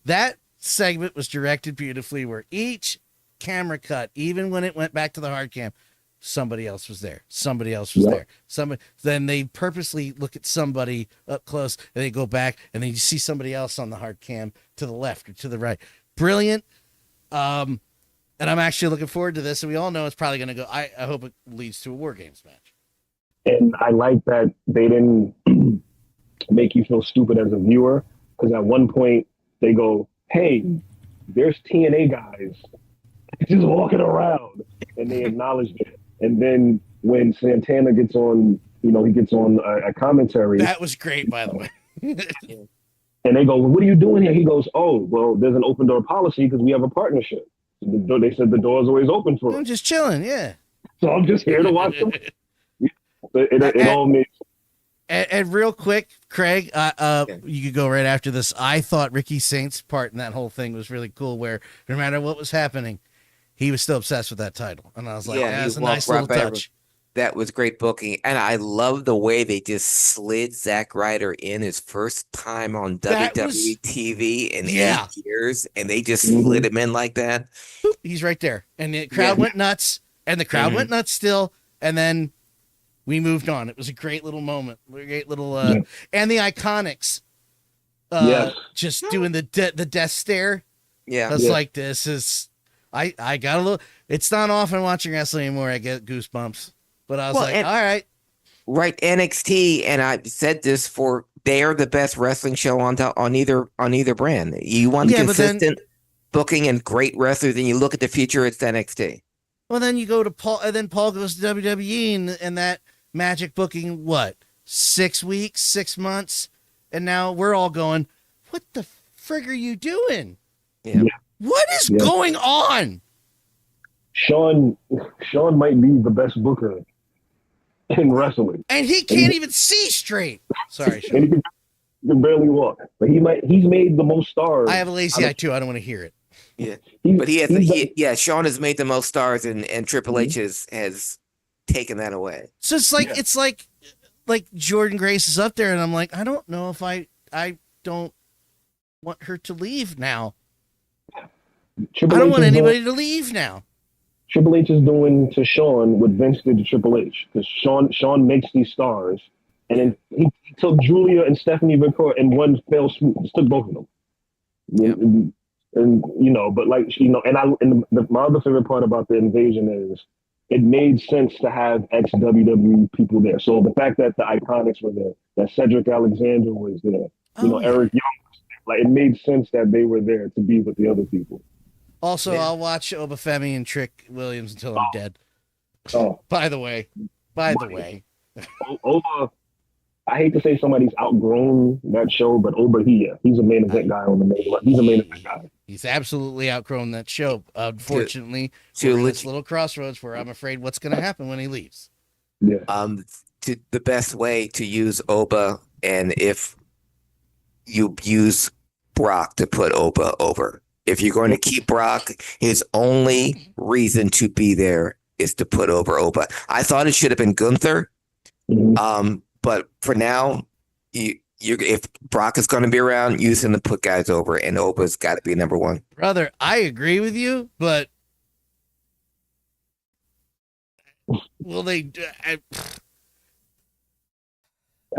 that segment was directed beautifully, where each camera cut, even when it went back to the hard cam, somebody else was there. Then they purposely look at somebody up close, and they go back, and then you see somebody else on the hard cam to the left or to the right. Brilliant. And I'm actually looking forward to this. And we all know it's probably going to go. I hope it leads to a War Games match. And I like that they didn't make you feel stupid as a viewer, because at one point they go, "Hey, there's TNA guys just walking around," and they acknowledged it. And then when Santana gets on, he gets on a commentary. That was great, by the way. And they go, well, "What are you doing here?" He goes, "Oh, well, there's an open door policy because we have a partnership. They said the door's always open for us. I'm just chilling, yeah. So I'm just here to watch them." It all makes. And real quick, Craig, you could go right after this. I thought Ricky Saint's part in that whole thing was really cool, where no matter what was happening, he was still obsessed with that title. And I was like, that's a nice little touch. That was great booking, and I love the way they just slid Zack Ryder in his first time on That WWE was- TV in Yeah. 8 years, and they just slid him in like that. Boop, he's right there. And the crowd went nuts, and the crowd went nuts still, and then we moved on. It was a great little moment. A great little and the Iconics just doing the death stare. Yeah. I was like, this is I got a little, it's not often watching wrestling anymore. I get goosebumps. But I was all right. Right, NXT, and I've said this for they are the best wrestling show on either brand. You want consistent booking and great wrestlers, and you look at the future, it's NXT. Well, then you go to Paul, and then Paul goes to WWE, and that magic booking, 6 weeks, 6 months, and now we're all going, what the frig are you doing? Yeah. What is going on? Sean might be the best booker in wrestling, and he can't even see straight. Sorry, Sean. And he can barely walk, but he's made the most stars. I have a lazy eye too. I don't want to hear it. Yeah, but Sean has made the most stars, and Triple H has taken that away. So it's like Jordan Grace is up there, and I'm like, I don't know if I don't want her to leave now. I don't want anybody to leave now. Triple H is doing to Sean what Vince did to Triple H, because Sean makes these stars, and then he took Julia and Stephanie McCoy in one fell swoop. Just took both of them. Yep. And but my other favorite part about the invasion is it made sense to have ex-WWE people there. So the fact that the Iconics were there, that Cedric Alexander was there, Eric Young was there, it made sense that they were there to be with the other people. Also, I'll watch Obafemi and Trick Williams until I'm dead. Oh, by the way, Oba, I hate to say somebody's outgrown that show, but Oba, he's a main event guy on the main. He's a main event guy. He's absolutely outgrown that show. Unfortunately, to we're in this little crossroads where I'm afraid what's going to happen when he leaves. Yeah. The best way to use Oba, and if you use Brock to put Oba over. If you're going to keep Brock, his only reason to be there is to put over Oba. I thought it should have been Gunther, but for now, if Brock is going to be around, use him to put guys over, and Oba's got to be number one. Brother, I agree with you, but will they?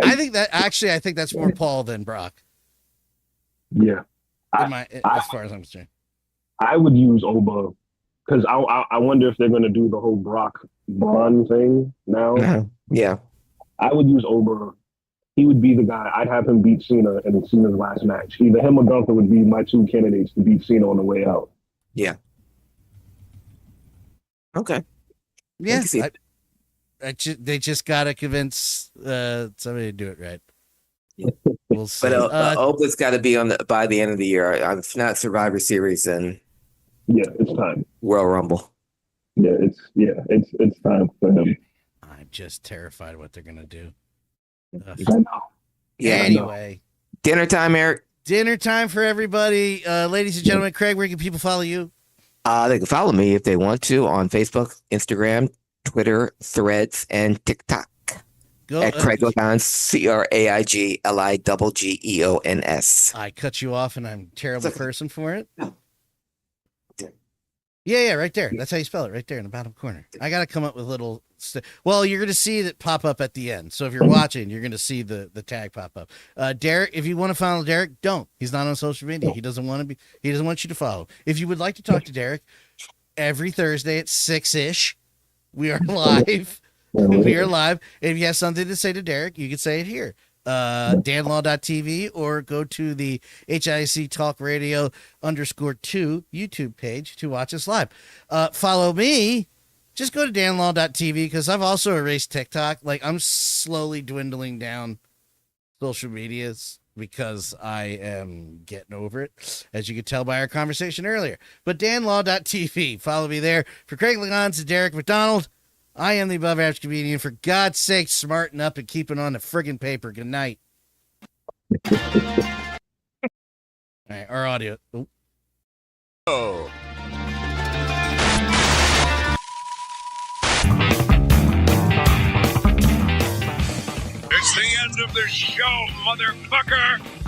I think that's more Paul than Brock. Yeah. As far as I'm concerned, I would use Oba because I wonder if they're going to do the whole Brock Braun thing now. Yeah, I would use Oba. He would be the guy. I'd have him beat Cena in Cena's last match. Either him or Gunther would be my two candidates to beat Cena on the way out. Yeah. Okay. Yeah. They just got to convince somebody to do it right. We'll see. But Oba's got to be by the end of the year. If not Survivor Series, then it's time. Royal Rumble. It's time for him. I'm just terrified what they're gonna do. I know. Yeah. Anyway, dinner time, Eric. Dinner time for everybody, ladies and gentlemen. Craig, where can people follow you? They can follow me if they want to on Facebook, Instagram, Twitter, Threads, and TikTok. Go at Craig Ligons, CRAIGLIGGEONS. I cut you off, and I'm a terrible person for it. No. Yeah, right there. That's how you spell it, right there in the bottom corner. I got to come up with little. Well, you're going to see that pop up at the end. So if you're watching, you're going to see the tag pop up. Derek, if you want to follow Derek, don't. He's not on social media. He doesn't want to be. He doesn't want you to follow. If you would like to talk to Derek, every Thursday at 6-ish, we are live. We are live. If you have something to say to Derek, you can say it here. danlaw.tv or go to the HIAC Talk Radio _2 YouTube page to watch us live. Follow me. Just go to danlaw.tv because I've also erased TikTok. I'm slowly dwindling down social medias because I am getting over it, as you could tell by our conversation earlier. But danlaw.tv. Follow me there. For Craig Ligons and Derek McDonald, I am the above average comedian. For God's sake, smarten up and keep it on the friggin' paper. Good night. All right, our audio. Oh. of the show, motherfucker.